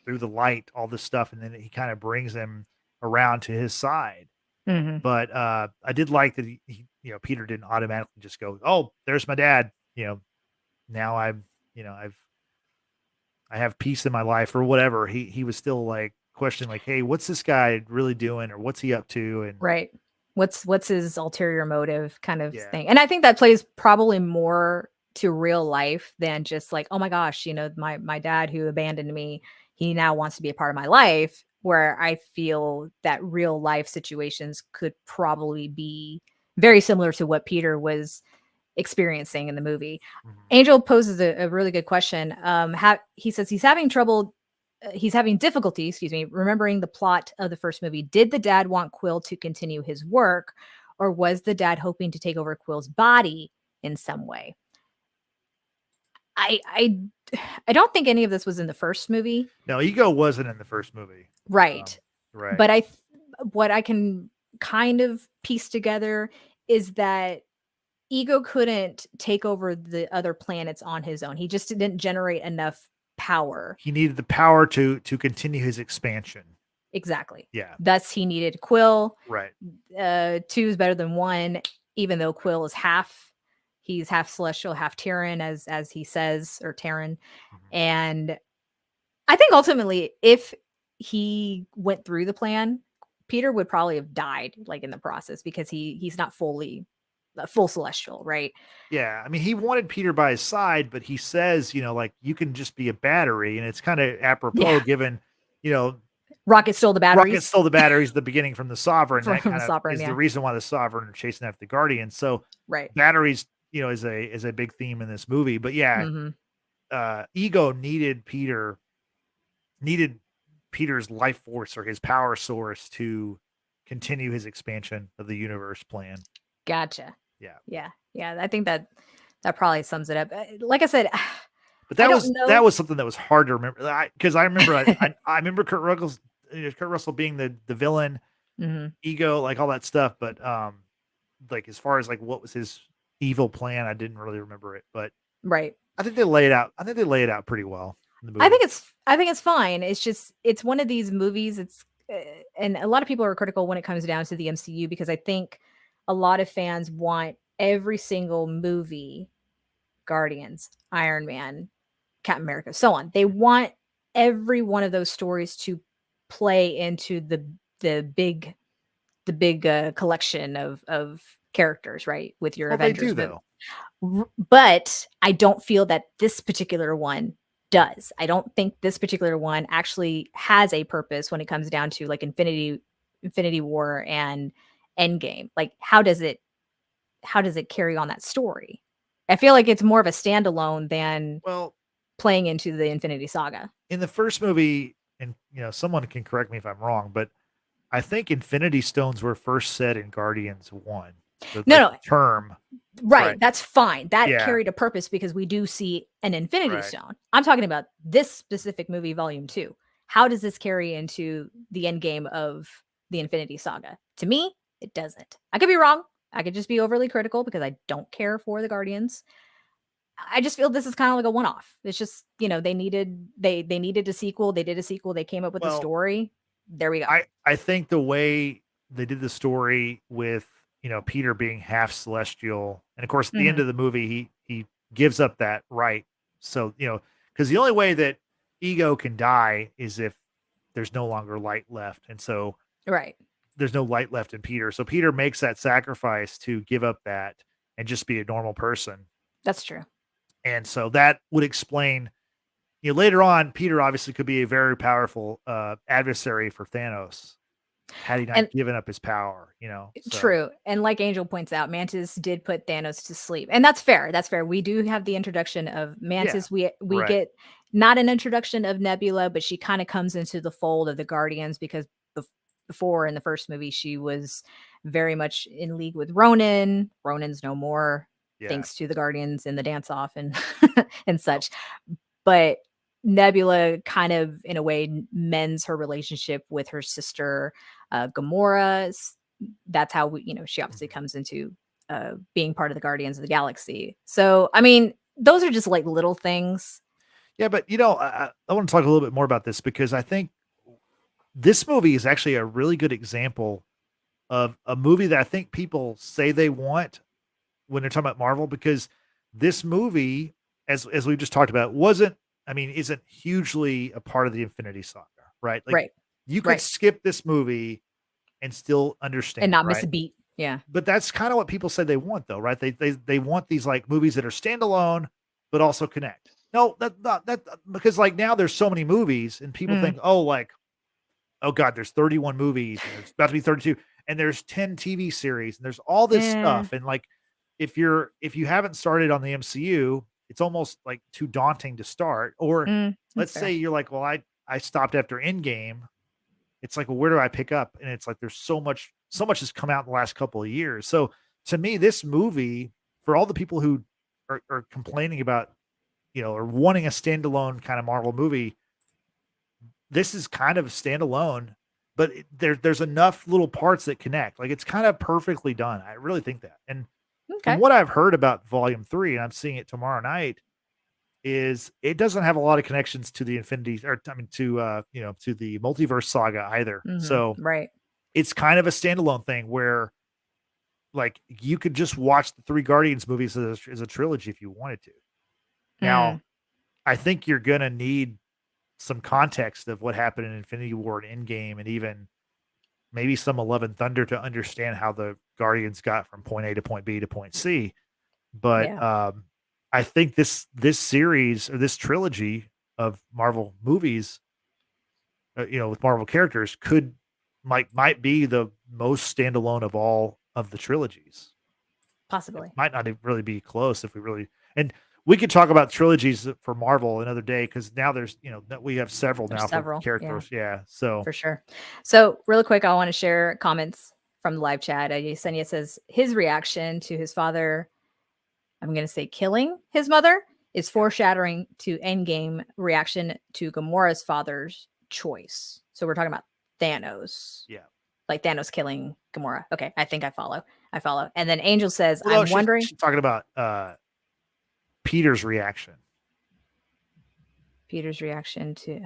through the light all this stuff, and then he kind of brings him around to his side. But I did like that he Peter didn't automatically just go, oh, there's my dad. Now I'm, I have peace in my life or whatever. He was still like questioning, like, hey, what's this guy really doing, or what's he up to? And right. What's his ulterior motive kind of thing. And I think that plays probably more to real life than just like, oh my gosh, my dad who abandoned me, he now wants to be a part of my life, where I feel that real life situations could probably be very similar to what Peter was experiencing in the movie. Mhm. Angel poses a really good question. He says he's having trouble. He's having difficulty, excuse me, remembering the plot of the first movie. Did the dad want Quill to continue his work, or was the dad hoping to take over Quill's body in some way? I I I don't think any of this was in the first movie. No, Ego wasn't in the first movie. Right. Right. But what I can kind of piece together is that Ego couldn't take over the other planets on his own. He just didn't generate enough power. He needed the power to continue his expansion. Exactly. Yeah. Thus, he needed Quill. Right. 2 is better than 1, even though Quill is he's half celestial, half Terran, as he says, or Terran. Mhm. And I think ultimately, if he went through the plan, Peter would probably have died like in the process because he's not full celestial, right? Yeah, I mean, he wanted Peter by his side, but he says, like, "You can just be a battery," and it's kinda Yeah. apropos given, you know, Rocket stole the Rocket batteries stole the batteries at the beginning from the Sovereign. from That the kind of Sovereign, is the yeah. reason why the Sovereign are chasing after the Guardians. So, Right. batteries, is a big theme in this movie. But yeah, Mhm. Ego needed Peter's life force or his power source to continue his expansion of the universe plan. Gotcha. Yeah. Yeah. Yeah, I think that probably sums it up. Like I said, But I that don't was know. something that was hard to remember. Because I remember I remember Kurt Russell being the villain, Mhm. Ego, like all that stuff. But like as far as like what was his evil plan, I didn't really remember it. But Right. I think they lay it out. I think they lay it out pretty well in the I movie. think it's fine. It's just it's one of these movies. And a lot of people are critical when it comes down to the MCU because I think a lot of fans want every single movie, Guardians, Iron Man, Captain America, so on. They want every one of those stories to play into the big collection of characters, right? With your Well, they do Avengers movie. though. But I don't feel that this particular one does. I don't think this particular one actually has a purpose when it comes down to like Infinity War and Endgame. Like how does it carry on that story? I feel like it's more of a standalone than Well, playing into the Infinity Saga. in the first movie, and someone can correct me if I'm wrong, but I think Infinity Stones were first said in Guardians 1. No, Like no, the term. right, Right. that's fine. That Yeah. carried a purpose because we do see an Infinity Right. Stone. I'm talking about this specific movie, Volume 2. How does this carry into the end game of the Infinity Saga? To me, it doesn't. I could be wrong. I could just be overly critical because I don't care for the Guardians. I just feel this is kind of like a one-off. It's just, they needed a sequel. They did a sequel. They came up with a Well, story. There we go. I think the way they did the story with, Peter being half celestial, and of course at the end Mhm. of the movie he gives up that right. So, because the only way that Ego can die is if there's no longer light left. And so Right. there's no light left in Peter. So Peter makes that sacrifice to give up that and just be a normal person. That's true. And so that would explain, later on, Peter obviously could be a very powerful adversary for Thanos had he And not given up his power, So true. And like Angel points out, Mantis did put Thanos to sleep. And that's fair. That's fair. We do have the introduction of yeah, Mantis. We right. get not an introduction of Nebula, but she kind of comes into the fold of the Guardians because before in the first movie she was very much in league with Ronan. Ronan's no more Yeah. thanks to the Guardians and the dance off and and Yep. such. But Nebula kind of in a way mends her relationship with her sister Gamora. That's how she obviously Mhm. comes into being part of the Guardians of the Galaxy. So I mean, those are just like little things. Yeah, but I want to talk a little bit more about this because I think this movie is actually a really good example of a movie that I think people say they want when they're talking about Marvel, because this movie, as we've just talked about, isn't hugely a part of the Infinity Saga, right? Like Right. you could Right. skip this movie and still And understand, not miss right? a beat. Yeah. But that's kind of what people say they want, though, right? They want these like movies that are standalone but also connect. No, that not that because like now there's so many movies and people Mm. think, oh, like, oh God, there's 31 movies and there's about to be 32 and there's 10 TV series and there's all this Eh, stuff and like if you haven't started on the MCU, it's almost like too daunting to start. Or That's let's fair. say you're like, well, I stopped after Endgame. It's like, well, where do I pick up? And it's like there's so much has come out in the last couple of years. So to me, this movie, for all the people who are complaining about, or wanting a standalone kind of Marvel movie, this is kind of a standalone, but there's enough little parts that connect. Like it's kind of perfectly done. I really think that. And from Okay. what I've heard about Volume 3, and I'm seeing it tomorrow night, is it doesn't have a lot of connections to the Infinity, or I mean to to the multiverse saga either. So Right. it's kind of a standalone thing where like you could just watch the three Guardians movies as a trilogy if you wanted to. Now, Mm, I think you're gonna need some context of what happened in Infinity War and Endgame, and even maybe some 11 Thunder to understand how the Guardians got from point A to point B to point C. But yeah. I think this series, or this trilogy of Marvel movies, with Marvel characters, might be the most standalone of all of the trilogies. It Possibly. might not really be close if we really, and we could talk about trilogies for Marvel another day, because now there's we have several There's now for several. Yeah, characters. Yeah, so for sure. So, real quick, I want to share comments from the live chat. Yesenia says his reaction to his father, I'm going to say killing his mother, is yeah, foreshadowing to Endgame reaction to Gamora's father's choice. So, we're talking about Thanos, yeah. like Thanos killing Gamora. Okay, I think I follow. I follow. And then Angel says, Well, no, I'm wondering. she's talking about Peter's reaction. Peter's reaction to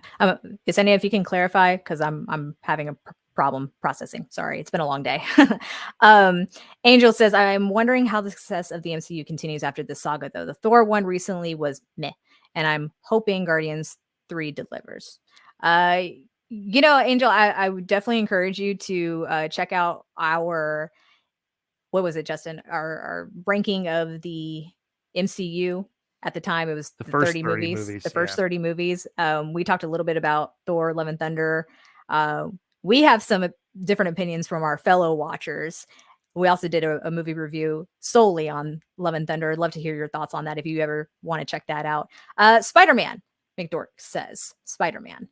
Yesenia, if you can clarify, because I'm having a problem processing. Sorry, it's been a long day. um, Angel says, I'm wondering how the success of the MCU continues after this saga, though. The Thor one recently was meh, and I'm hoping Guardians 3 delivers. Angel, I would definitely encourage you to check out our, what was it, Justin? Our ranking of the MCU. At the time, it was The the first 30 30 movies, the movies, first yeah. 30 movies. We talked a little bit about Thor, Love and Thunder. We have some different opinions from our fellow watchers. We also did a movie review solely on Love and Thunder. I'd love to hear your thoughts on that if you ever want to check that out. Spider-Man, McDork says. Spider-Man.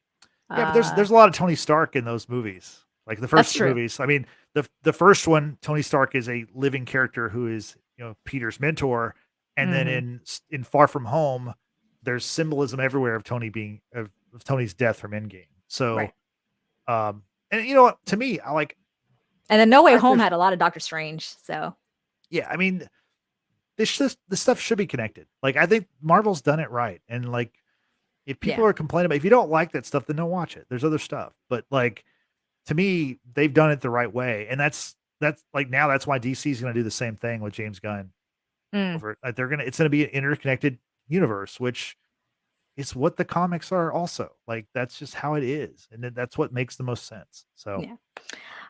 Yeah, but Uh, there's a lot of Tony Stark in those movies. Like the that's first two true. movies. I mean, the first one, Tony Stark is a living character who is, Peter's mentor, and then Hmm. in Far From Home, there's symbolism everywhere of Tony being of Tony's death from Endgame. Right. So, and you know what? To me, I like And then No Way Home characters. had a lot of Doctor Strange. So, Yeah, I mean, this stuff should be connected. Like I think Marvel's done it right, and like if people yeah. are complaining about, if you don't like that stuff, then don't watch it. There's other stuff, but like to me, they've done it the right way, and that's like now that's why DC is going to do the same thing with James Gunn Mm, over. Like it's going to be an interconnected universe, which is what the comics are also. Like that's just how it is, and that's what makes the most sense. So yeah.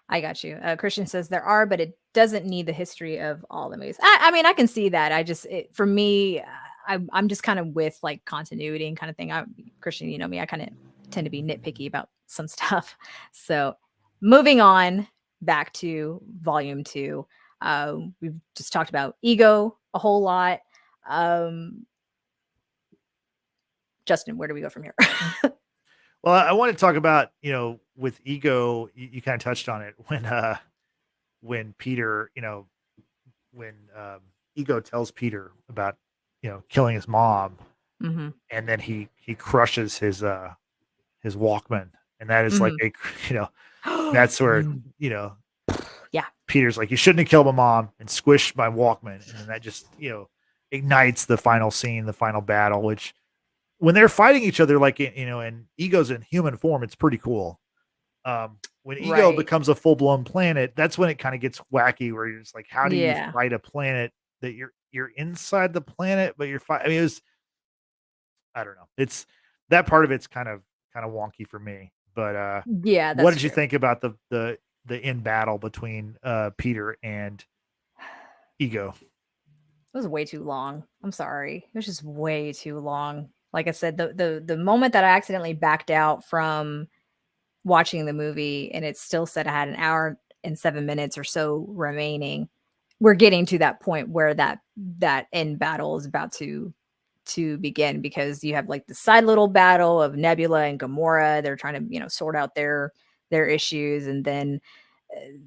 I got you. Christian says there are, but it doesn't need the history of all the movies. I mean, I can see that. For me, I'm just kind of with like continuity and kind of thing. Christian, you know me, I kind of tend to be nitpicky about some stuff. So, moving on back to volume 2. We've just talked about ego a whole lot. Um, Justin, where do we go from here? well, I want to talk about, with ego. You kind of touched on it when Peter, when ego tells Peter about killing his mom, Hmm. and then he crushes his Walkman, and that is like Hmm. a that's where Yeah. Peter's like, you shouldn't have killed my mom, and squished my Walkman, and then that just ignites the final scene, the final battle, which when they're fighting each other, like and Ego's in human form, it's pretty cool. When Ego Right. becomes a full blown planet, that's when it kind of gets wacky, where you're just like, how do you Yeah. fight a planet that you're inside the planet, but you're fighting? I mean, it was, I don't know. It's that part of it's kind of wonky for me. But Yeah, what that's did you true. think about the in battle between Peter and Ego? It was way too long. I'm sorry. It was just way too long. Like I said, the moment that I accidentally backed out from watching the movie and it still said I had an hour and 7 minutes or so remaining, we're getting to that point where that end battle is about to begin, because you have like the side little battle of Nebula and Gamora. They're trying to sort out their issues, and then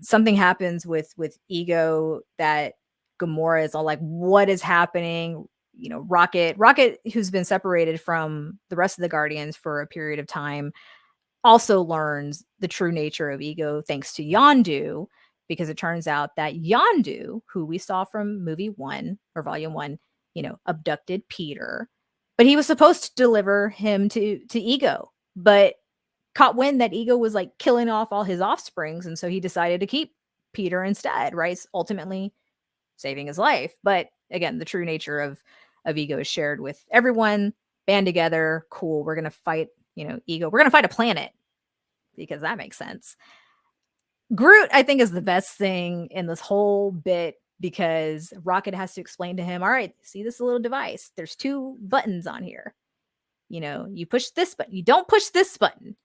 something happens with Ego that Gamora is all like, what is happening? Rocket, who's been separated from the rest of the Guardians for a period of time, also learns the true nature of Ego thanks to Yondu, because it turns out that Yondu, who we saw from movie 1 or volume 1, abducted Peter, but he was supposed to deliver him to Ego, but caught wind that Ego was like killing off all his offsprings, and so he decided to keep Peter instead, right? Ultimately saving his life. But again, the true nature of Ego is shared with everyone. Band together, cool. We're gonna fight, Ego. We're gonna fight a planet, because that makes sense. Groot, I think, is the best thing in this whole bit, because Rocket has to explain to him, all right, see this little device? There's 2 buttons on here. You push this button, you don't push this button.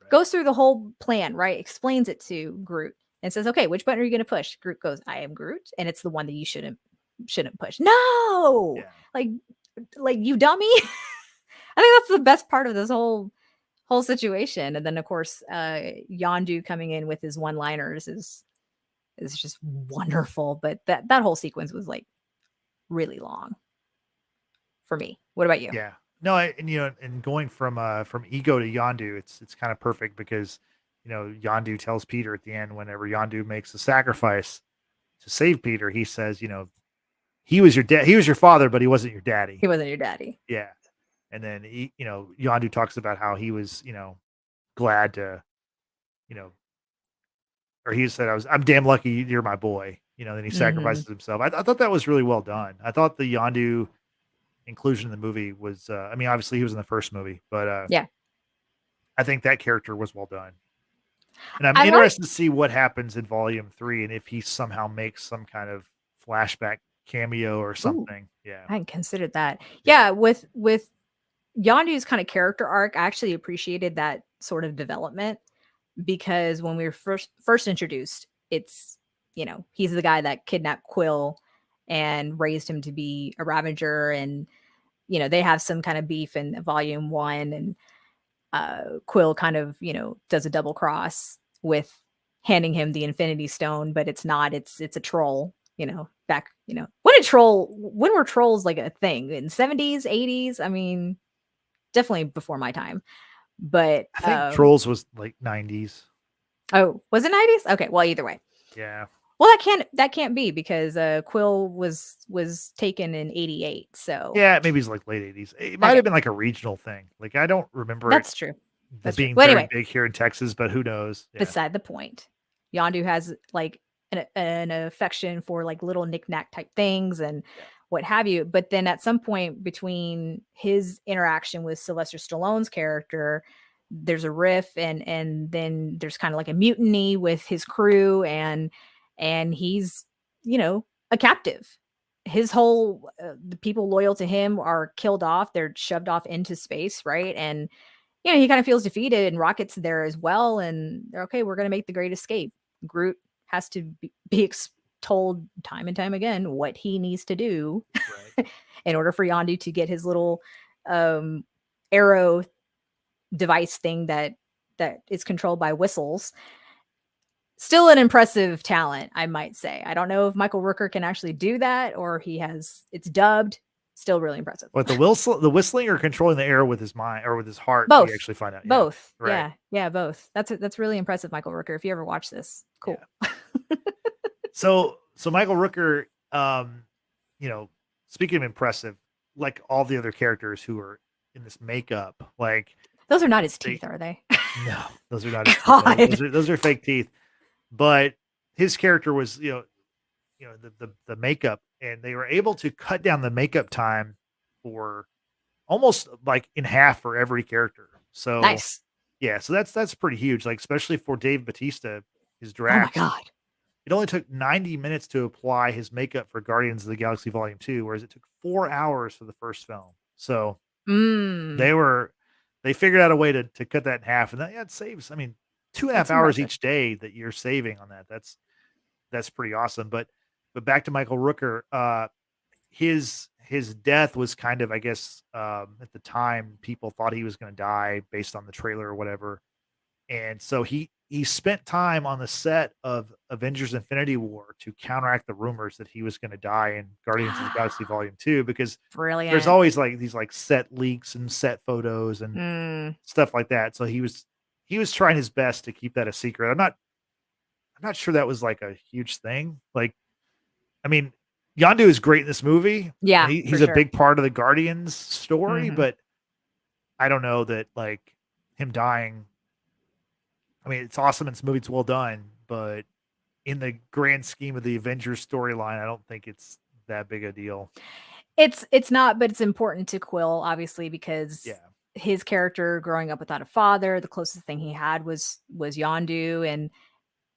Right. Goes through the whole plan, right? Explains it to Groot and says, okay, which button are you going to push? Groot goes, I am Groot, and it's the one that you shouldn't push. No, yeah. like you dummy. I think that's the best part of this whole situation. And then of course, Yondu coming in with his one-liners is just wonderful. But that whole sequence was like really long for me. What about you? Yeah. No, and going from Ego to Yondu, it's kind of perfect, because Yondu tells Peter at the end, whenever Yondu makes the sacrifice to save Peter, he says, he was your dad, he was your father, but he wasn't your daddy. He wasn't your daddy. Yeah. And then Yondu talks about how he was, glad to, or he said, I'm damn lucky you're my boy. Then he sacrifices himself. I thought that was really well done. I thought the Yondu inclusion in the movie was, obviously he was in the first movie, but yeah, I think that character was well done. And I'm interested to see what happens in volume 3, and if he somehow makes some kind of flashback cameo or something. Ooh, yeah, I hadn't considered that. Yeah, with Yondu's kind of character arc, I actually appreciated that sort of development, because when we were first introduced, it's he's the guy that kidnapped Quill and raised him to be a Ravager, and they have some kind of beef in volume 1, and Quill kind of does a double cross with handing him the Infinity Stone, but it's not, it's a troll. Back when were trolls like a thing? In 70s, 80s? I mean, definitely before my time. But I think Trolls was like 90s. Oh, was it 90s? Okay, well, either way. Yeah. Well, that can't be, because Quill was taken in 88. So yeah, maybe it's like late 80s. It might have been like a regional thing. Like, I don't remember. That's true. That's being very big here in Texas, but who knows? Yeah. Beside the point. Yondu has like an affection for like little knick-knack type things and what have you. But then at some point between his interaction with Sylvester Stallone's character, there's a riff, and then there's kind of like a mutiny with his crew, and he's a captive. His whole the people loyal to him are killed off. They're shoved off into space, right? And he kind of feels defeated, and Rocket's there as well, and they're okay, we're going to make the great escape. Groot has to be told time and time again what he needs to do in order for Yondu to get his little arrow device thing that is controlled by whistles. Still an impressive talent, I might say. I don't know if Michael Rooker can actually do that, or it's dubbed. Still really impressive. But the whistling, or controlling the air with his mind or with his heart? Both. We actually find out. Both. Yeah. Right. Yeah, both. That's really impressive, Michael Rooker. If you ever watch this, cool. Yeah. So Michael Rooker, speaking of impressive, like all the other characters who are in this makeup, like those are not his teeth, are they? No, those are not his teeth. Those are fake teeth. But his character was, the makeup, and they were able to cut down the makeup time for almost like in half for every character. So nice. Yeah, so that's pretty huge. Like, especially for Dave Bautista, his Drax. Oh my God. It only took 90 minutes to apply his makeup for Guardians of the Galaxy Volume 2, whereas it took 4 hours for the first film. So they figured out a way to cut that in half, and it saves, 2.5 hours each day that you're saving on that. That's pretty awesome. But But back to Michael Rooker, his death was kind of, I guess, at the time people thought he was going to die based on the trailer or whatever, and so he spent time on the set of Avengers: Infinity War to counteract the rumors that he was going to die in Guardians of the Galaxy Volume 2 because there's Brilliant. always like these like set leaks and set photos and Mm, stuff like that. So he was trying his best to keep that a secret. I'm not sure that was like a huge thing. Like, I mean, Yondu is great in this movie, and yeah, for he's a sure. big part of the Guardians story, Mhm. but I don't know that like him dying. I mean, it's awesome. It's movie. It's well done, but in the grand scheme of the Avengers storyline, I don't think it's that big a deal. It's not, but it's important to Quill, obviously, because Yeah. his character growing up without a father, the closest thing he had was Yondu, and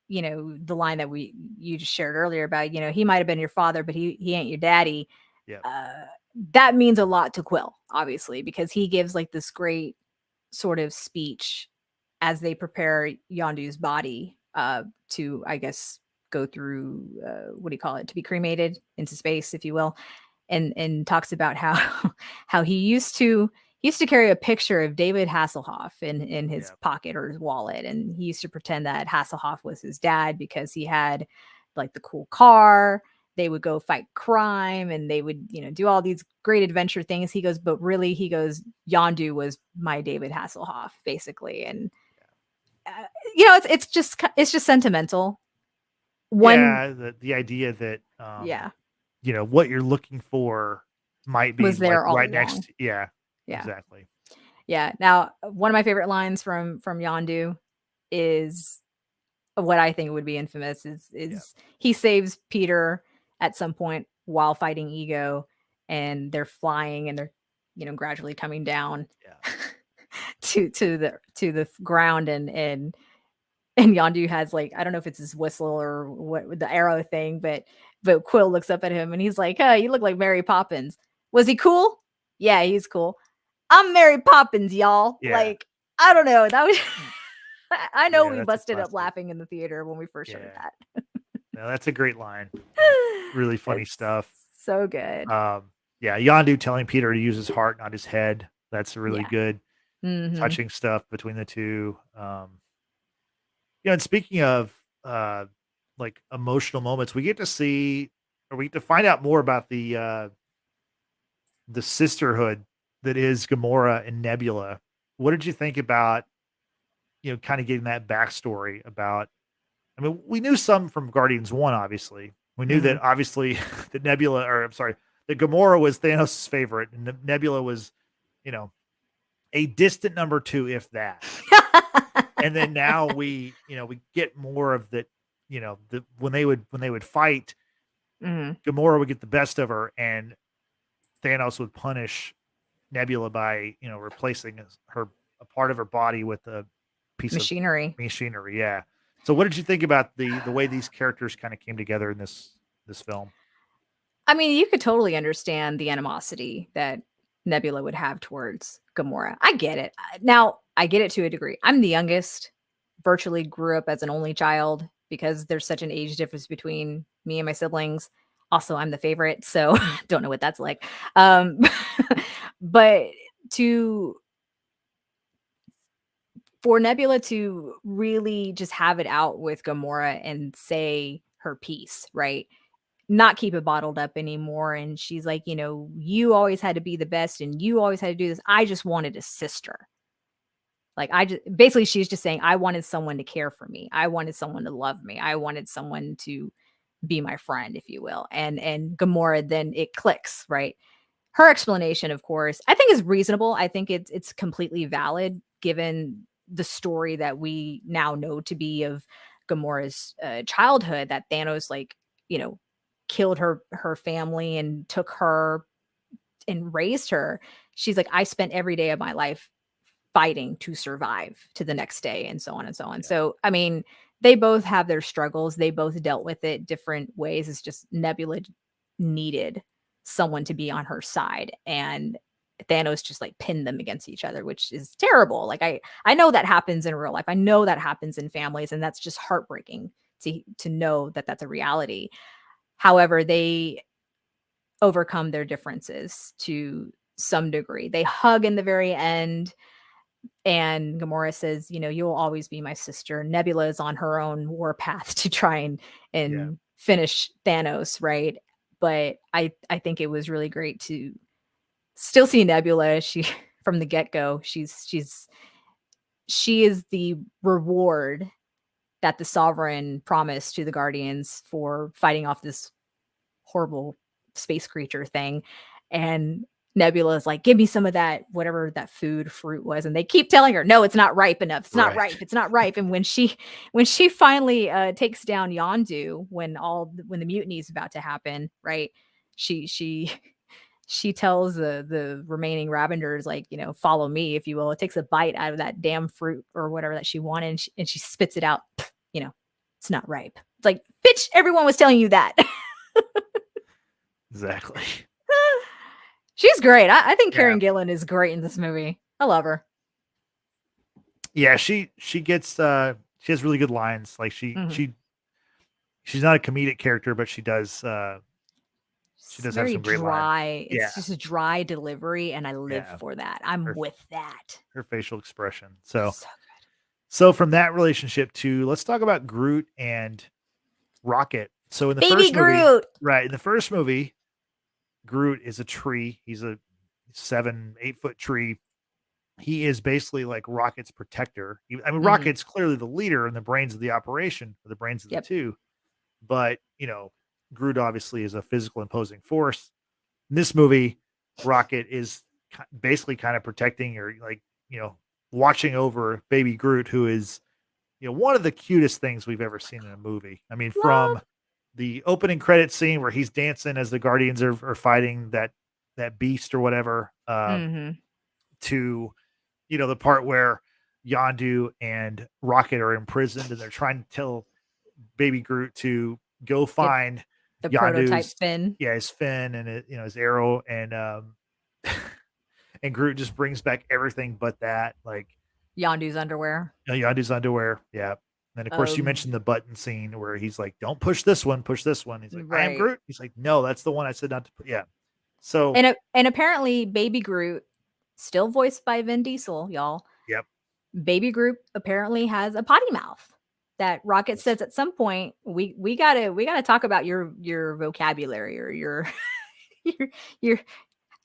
the line that you just shared earlier about, he might have been your father, but he ain't your daddy. Yeah. Uh, that means a lot to Quill, obviously, because he gives like this great sort of speech as they prepare Yondu's body to, I guess, go through what do you call it, to be cremated into space, if you will, and talks about how how he used to carry a picture of David Hasselhoff in his Yeah. pocket or his wallet, and he used to pretend that Hasselhoff was his dad because he had like the cool car. They would go fight crime and they would, do all these great adventure things. He goes, but really, he goes, Yondu was my David Hasselhoff, basically. And uh, it's just sentimental. One, Yeah. The idea that yeah, what you're looking for might be was like there all right along. next. Yeah. Yeah. Exactly. Yeah. Now, one of my favorite lines from Yondu is what I think would be infamous is Yeah. is he saves Peter at some point while fighting Ego, and they're flying and they're gradually coming down Yeah. to the ground, and Yondu has, like, I don't know if it's his whistle or what, the arrow thing, but Quill looks up at him and he's like, "Huh, you look like Mary Poppins." Was he cool? Yeah, he's cool. I'm Mary Poppins, y'all. Yeah. Like, I don't know. That was I know Yeah. we That's a busted up classic. laughing in the theater when we first heard Yeah. that. No, that's a great line. Really funny It's stuff. so good. Yeah, Yondu telling Peter to use his heart, not his head. That's really Yeah. good, Mhm. touching stuff between the two. And speaking of like emotional moments, we get to see or we get to find out more about the sisterhood that is Gamora and Nebula. What did you think about, kind of getting that backstory about I mean, we knew some from Guardians 1, obviously. We knew that Mhm. obviously that Nebula or I'm sorry, that Gamora was Thanos' favorite and Nebula was, you know, a distant number 2, if that. And then now we get more of that, when they would fight, Mhm. Gamora would get the best of her and Thanos would punish Nebula by, replacing her a part of her body with a piece of Machinery. machinery. Yeah. So what did you think about the way these characters kind of came together in this film? I mean, you could totally understand the animosity that Nebula would have towards Gamora. I get it. Now, I get it to a degree. I'm the youngest, virtually grew up as an only child because there's such an age difference between me and my siblings. Also, I'm the favorite, so don't know what that's like. Um, but to for Nebula to really just have it out with Gamora and say her piece, right? Not keep it bottled up anymore. And she's like, you always had to be the best and you always had to do this. I just wanted a sister. Like, I just basically, she's just saying, I wanted someone to care for me. I wanted someone to love me. I wanted someone to be my friend, if you will. And Gamora, then it clicks, right? Her explanation, of course, I think is reasonable. I think it's completely valid given the story that we now know to be of Gamora's childhood, that Thanos, like, you know, killed her family and took her and raised her. She's like, I spent every day of my life fighting to survive to the next day, and so on and so on. Yeah. So, I mean, they both have their struggles. They both dealt with it different ways. It's just Nebula needed someone to be on her side, and Thanos just like pinned them against each other, which is terrible. Like, I know that happens in real life. I know that happens in families, and that's just heartbreaking to know that that's a reality. However, they overcome their differences to some degree. They hug in the very end, and Gamora says, you'll always be my sister. Nebula is on her own warpath to try and finish Thanos, right? But I think it was really great to still see Nebula. She from the get-go, she is the reward that the Sovereign promised to the Guardians for fighting off this horrible space creature thing. And Nebula is like, give me some of that, whatever that fruit was. And they keep telling her, no, it's not ripe enough. It's not ripe. It's not ripe. And when she finally takes down Yondu, when the mutiny is about to happen, right? She tells the remaining Ravengers, like, follow me, if you will. It takes a bite out of that damn fruit or whatever that she wanted, and she spits it out. It's not ripe. It's like, bitch, everyone was telling you that. Exactly. She's great. I think Karen Gillan is great in this movie. I love her. Yeah, she gets she has really good lines. Like she's not a comedic character, but she does have some great lines. It's just a dry delivery, and I live for that. I'm with that. Her facial expression. So good. So from that relationship to, let's talk about Groot and Rocket. So in the first movie, in the first movie, Groot is a tree. He's a 7-8 foot tree. He is basically like Rocket's protector. I mean, Rocket's clearly the leader and the brains of the operation, or the brains of the two. But, Groot obviously is a physical imposing force. In this movie, Rocket is basically kind of protecting, or like, watching over baby Groot, who is, one of the cutest things we've ever seen in a movie. I mean, from the opening credit scene where he's dancing as the Guardians are fighting that beast or whatever, to, the part where Yondu and Rocket are imprisoned and they're trying to tell baby Groot to go find the prototype Finn. Yeah, his Finn and his arrow, and and Groot just brings back everything but that, like Yondu's underwear. Yondu's underwear. Yeah. And of course, you mentioned the button scene where he's like, "Don't push this one, push this one." He's like, "I am Groot." He's like, "No, that's the one I said not to put." Yeah. So and apparently, baby Groot, still voiced by Vin Diesel, y'all. Yep. Baby Groot apparently has a potty mouth. That Rocket says at some point, we gotta talk about your vocabulary, or your your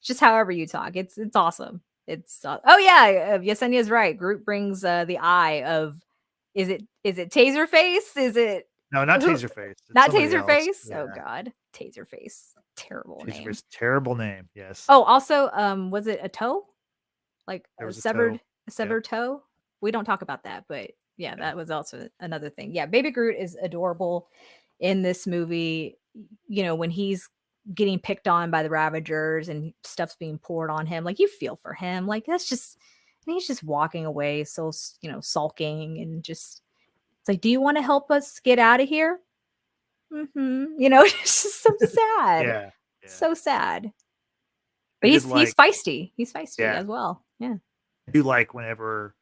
just however you talk. It's awesome. It's Yesenia's right. Groot brings the eye of, is it Taserface? Is it no, not Taserface? Not Taserface. Yeah. Oh God, Taserface. Terrible name. Terrible name. Yes. Oh, also, was it a toe? Like a severed toe? We don't talk about that, but yeah, that was also another thing. Yeah, baby Groot is adorable in this movie. When he's getting picked on by the Ravagers and stuff's being poured on him, like, you feel for him. Like, that's just, and he's just walking away, so sulking, and just, it's like, do you want to help us get out of here? It's just so sad. Yeah. So sad. But he's feisty. He's feisty as well. Yeah. I do like whenever,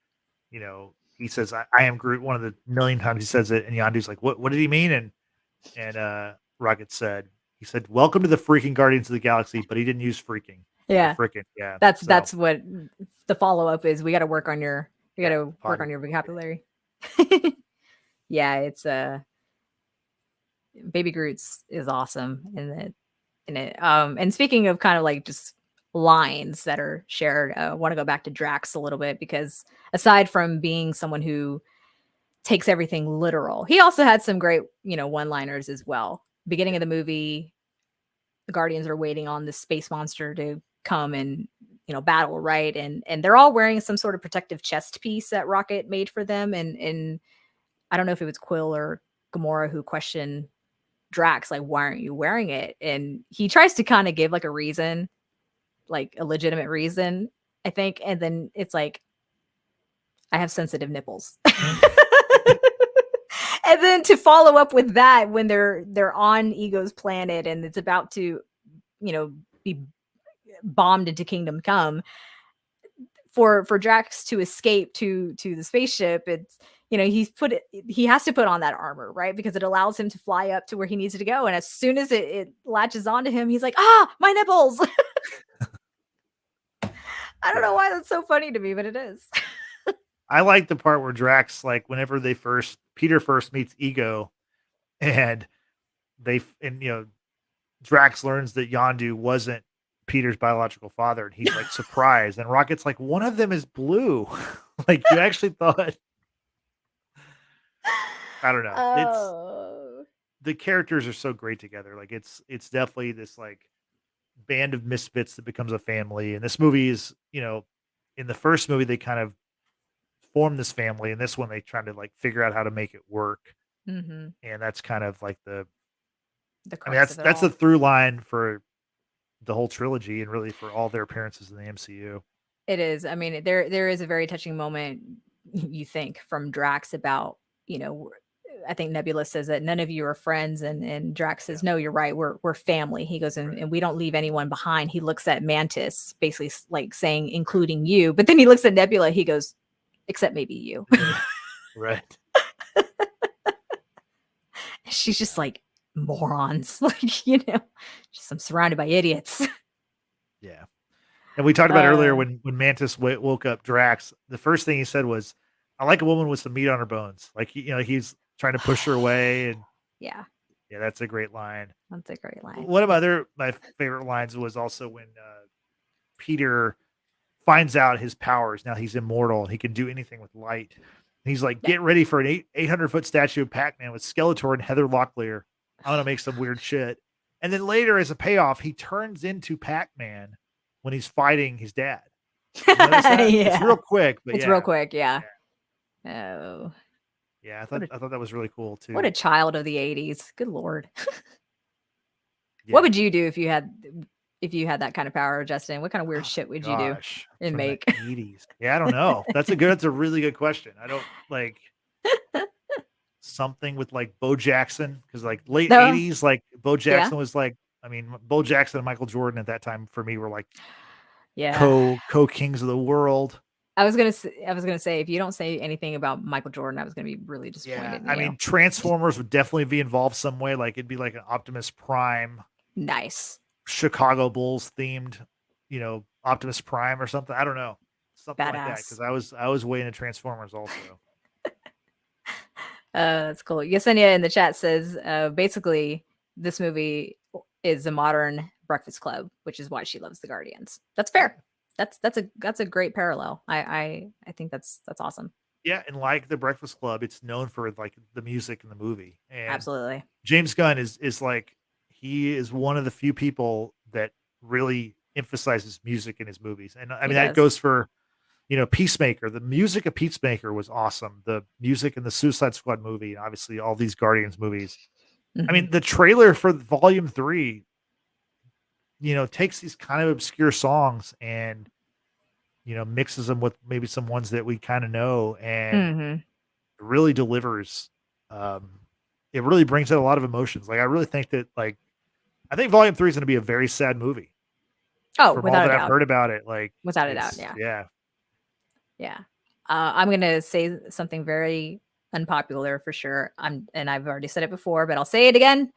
he says, I am Groot, one of the million times he says it, and Yondu's like, what did he mean? And Rocket said, he said, "Welcome to the freaking Guardians of the Galaxy," but he didn't use freaking. Yeah. Freaking. Yeah. That's what the follow-up is. We got to work on your vocabulary. Yeah, it's Baby Groot's is awesome in it. And speaking of kind of like just lines that are shared, I want to go back to Drax a little bit, because aside from being someone who takes everything literal, he also had some great, one-liners as well. Beginning of the movie, the Guardians are waiting on the space monster to come and, battle, right? And they're all wearing some sort of protective chest piece that Rocket made for them. And I don't know if it was Quill or Gamora who questioned Drax, like, why aren't you wearing it? And he tries to kind of give like a reason, like a legitimate reason, I think. And then it's like, I have sensitive nipples. And then to follow up with that, when they're on Ego's planet and it's about to, be bombed into Kingdom Come, for Drax to escape to the spaceship, it's he has to put on that armor, right? Because it allows him to fly up to where he needs to go. And as soon as it latches onto him, he's like, my nipples. I don't know why that's so funny to me, but it is. I like the part where Drax, like, whenever Peter first meets Ego, and Drax learns that Yondu wasn't Peter's biological father, and he's like surprised, and Rocket's like, one of them is blue. Like, you actually thought. I don't know. Oh. The characters are so great together. Like, it's definitely this like band of misfits that becomes a family. And this movie is, in the first movie they kind of form this family, and this one they try to like figure out how to make it work. Mm-hmm. And that's kind of like crux of it that's all. the through line for the whole trilogy, and really for all their appearances in the MCU. It is. I mean, there is a very touching moment, you think, from Drax about, I think Nebula says that none of you are friends, and Drax says, no, you're right, we're family. He goes, and we don't leave anyone behind. He looks at Mantis, basically like saying, including you. But then he looks at Nebula, he goes, except maybe you. Right. She's just like, morons. Like, just I'm surrounded by idiots. Yeah. And we talked about earlier when Mantis woke up Drax, the first thing he said was, I like a woman with some meat on her bones. Like, he's trying to push her away. And yeah, that's a great line. That's a great line. One of my favorite lines was also when Peter finds out his powers. Now he's immortal and he can do anything with light. And he's like, get ready for an 800-foot statue of Pac-Man with Skeletor and Heather Locklear. I'm going to make some weird shit. And then later, as a payoff, he turns into Pac-Man when he's fighting his dad. It's real quick, but it's real quick. Yeah. Oh. Yeah, I thought that was really cool too. What a child of the 80s. Good Lord. What would you do if you had that kind of power, Justin? What kind of weird shit would you do and make? 80s. Yeah, I don't know. That's a really good question. I don't like something with like Bo Jackson, because like late 80s, like Bo Jackson was like, I mean, Bo Jackson and Michael Jordan at that time for me were like co-kings of the world. I was gonna say, if you don't say anything about Michael Jordan, I was gonna be really disappointed. I mean, Transformers would definitely be involved some way. Like, it'd be like an Optimus Prime, nice Chicago Bulls themed, Optimus Prime or something. I don't know, something like that. Because I was way into Transformers also. That's cool. Yesenia in the chat says, basically, this movie is a modern Breakfast Club, which is why she loves the Guardians. That's fair. That's a great parallel. I think that's awesome. Yeah, and like the Breakfast Club, it's known for like the music in the movie. And absolutely, James Gunn is like, he is one of the few people that really emphasizes music in his movies. And I mean, that goes for, Peacemaker. The music of Peacemaker was awesome. The music in the Suicide Squad movie, and obviously all these Guardians movies. Mm-hmm. I mean, the trailer for Volume 3, takes these kind of obscure songs and, mixes them with maybe some ones that we kind of know, and really delivers. It really brings out a lot of emotions. Like, I really think that, like, I think Volume 3 is going to be a very sad movie. Oh, from without all that a doubt. I've heard about it, like, without a doubt, yeah. I'm going to say something very unpopular for sure. And I've already said it before, but I'll say it again.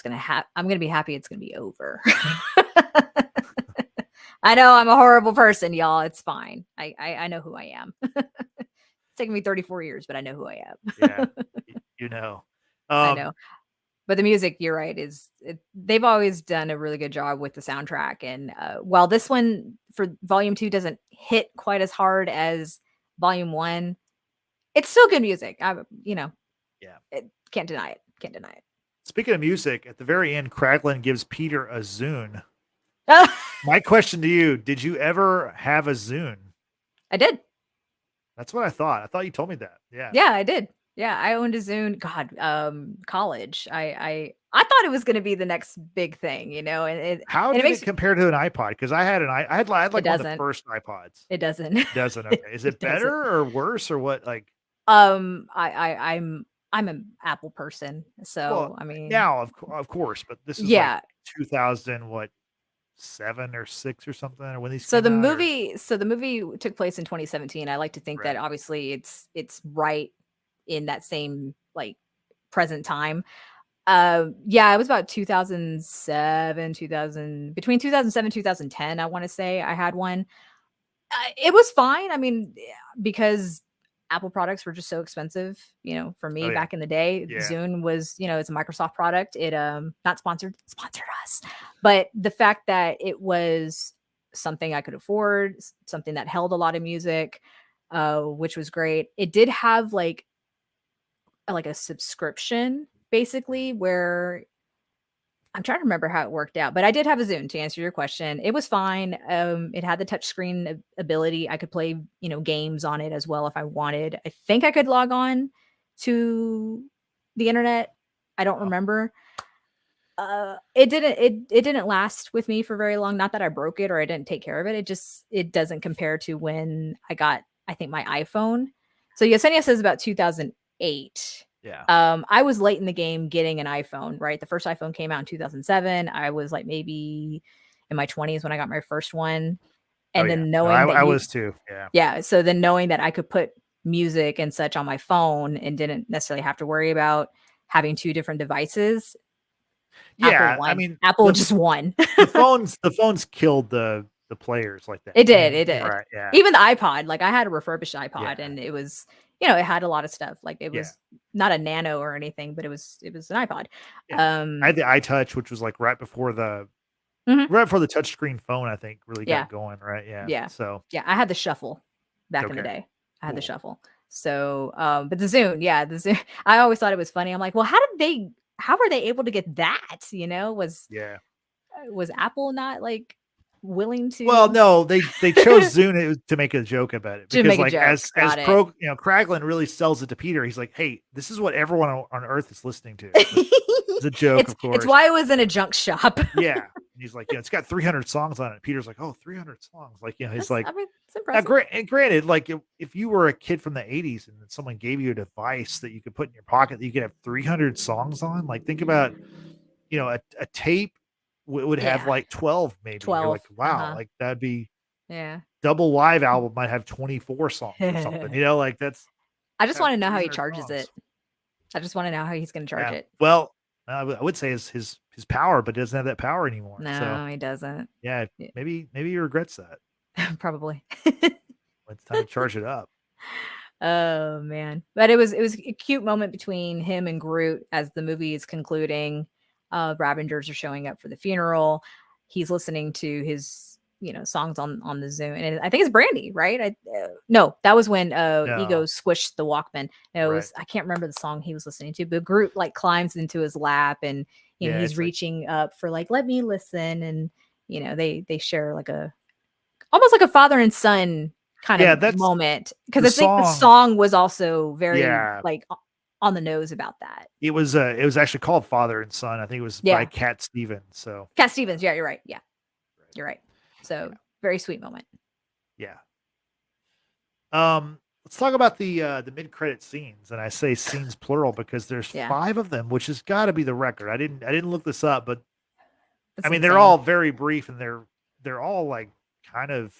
I'm going to be happy it's going to be over. I know I'm a horrible person, y'all. It's fine. I know who I am. It's taken me 34 years, but I know who I am. Yeah, I know. But the music, you're right, they've always done a really good job with the soundtrack. And while this one for Volume 2 doesn't hit quite as hard as Volume 1, it's still good music. Can't deny it. Speaking of music, at the very end, Kraglin gives Peter a Zune. My question to you, did you ever have a Zune? I did. That's what I thought. I thought you told me that. Yeah. Yeah, I did. Yeah, I owned a Zune. God, college. I thought it was going to be the next big thing, And how did it compare to an iPod? Because I had like one of the first iPods. It doesn't. Okay. Is it better or worse or what? Like, I'm an Apple person, so I mean, now of course, but this is like 2000 what? 7 or 6 or something, or when these So came the out, or movie so the movie took place in 2017. I like to think that right. obviously it's right in that same like present time. Yeah, it was about 2007, 2000 between 2007 2010, I want to say I had one. It was fine. I mean, because Apple products were just so expensive, for Oh me yeah, back in the day. yeah. Zune was, it's a Microsoft product. It not sponsored us. But the fact that it was something I could afford, something that held a lot of music, which was great. It did have like a subscription basically where I'm trying to remember how it worked out, but I did have a Zune to answer your question. It was fine. It had the touchscreen ability. I could play, games on it as well if I wanted. I think I could log on to the internet. I don't Wow. remember. It didn't last with me for very long. Not that I broke it or I didn't take care of it. It doesn't compare to when I got, I think, my iPhone. So Yesenia says about 2008. Yeah. I was late in the game getting an iPhone, right? The first iPhone came out in 2007. I was like maybe in my 20s when I got my first one. Oh And yeah. then No, knowing that I was too. Yeah. yeah, so then knowing that I could put music and such on my phone and didn't necessarily have to worry about having two different devices, Apple Yeah. I won. mean, Apple just won. the phones killed the players like that. It I did, mean, it you're did. right. Yeah. Even the iPod, like I had a refurbished iPod Yeah. and it was, it had a lot of stuff. Like it Yeah. was not a nano or anything, but it was an iPod. Yeah. I Um had the iTouch, which was like mhm, right before the touchscreen phone, I think, really yeah, got going. Right. Yeah. yeah. So Yeah, I had the shuffle back in the okay. day. I had the Cool. shuffle. So, but the Zune, yeah, the Zune, I always thought it was funny. I'm like, well, how were they able to get that? Yeah. Was Apple not like willing Well, to no, they chose Zune to make a joke about it to because, make a like, joke? as Got it. Kraglin really sells it to Peter. He's like, "Hey, this is what everyone on Earth is listening to," which is a joke, it's of it's course. why it was in a junk shop. Yeah, and he's like, "Yeah, it's got 300 songs on it." Peter's like, "Oh, 300 songs." Like, he's That's, like, I mean, it's now, impressive. granted, like if you were a kid from the 80s and then someone gave you a device that you could put in your pocket that you could have 300 songs on, like think about, a tape would have Yeah, like 12 maybe. You're 12. like, wow, Uh-huh. like that'd be Yeah. double live album might have 24 songs or something, like that's I just have want to know how he 300 charges songs. it. I just want to know how he's going to charge Yeah. it. Well, I would say his power, but he doesn't have that power anymore. So No, he doesn't. yeah, Yeah, maybe he regrets that. probably. It's time to charge it up. Oh man. But it was a cute moment between him and Groot as the movie is concluding. Ravengers are showing up for the funeral. He's listening to his, songs on the Zoom. And I think it's Brandy, right? No, that was when Ego No, squished the Walkman. No, it right. was I can't remember the song he was listening to, but Groot like climbs into his lap and Yeah, he's it's like reaching up for like let me listen and they share like a almost like a father and son kind yeah, of that's moment, because the I think the song. song was also very, Yeah, like, o on the nose about that. it was actually called Father and Son. I think it was by Yeah. Cat Stevens. So Cat Stevens, yeah, you're right, yeah, right. you're right. So, Yeah, very sweet moment. yeah. Let's talk about the mid-credit scenes, and I say scenes plural because there's Yeah, 5 of them, which has gotta be the record. I didn't look this up, but I that's mean, they're insane. all very brief and they're all like kind of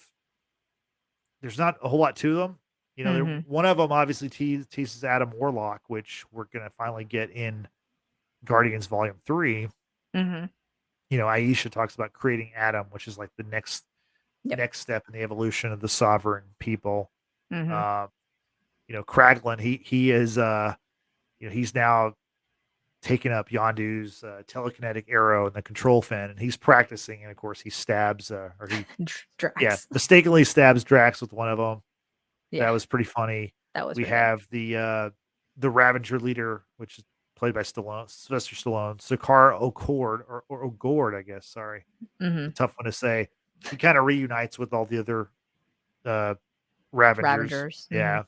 there's not a whole lot to them. There Mhm, one of them obviously teases Adam Warlock, which we're gonna finally get in Guardians Volume 3. mhm, Aisha talks about creating Adam, which is like the next yep, next step in the evolution of the sovereign people. mhm, Uh, Kraglin, he is he's now taken up Yondu's telekinetic arrow and the control fin, and he's practicing. And of course, he stabs or he yeah Drax. mistakenly stabs Drax with one of them. That Yeah, was pretty funny. that was We pretty good. have the Ravager leader, which is played by Sylvester Stallone, Sakar O'Cord or O'Gord, I guess. Sorry, it's a Mhm, tough one to say. He kind of reunites with all the other uh, Ravengers. Ravengers, mhm. Yeah,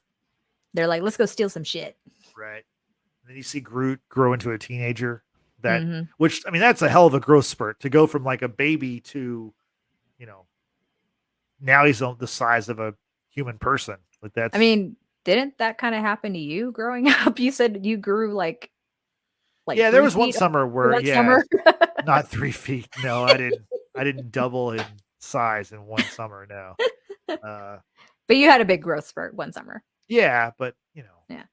They're like, "Let's go steal some shit." right. And then you see Groot grow into a teenager. That Mhm. which I mean, that's a hell of a growth spurt to go from like a baby to you know now he's the size of a human person. Like I that's mean, didn't that kinda happen to you growing up? You said you grew, like yeah. There 3 was one feet summer where one yeah, summer? not 3 feet. No, I didn't. I didn't double in size in one summer. No. Uh, But you had a big growth spurt one summer. yeah, but Yeah.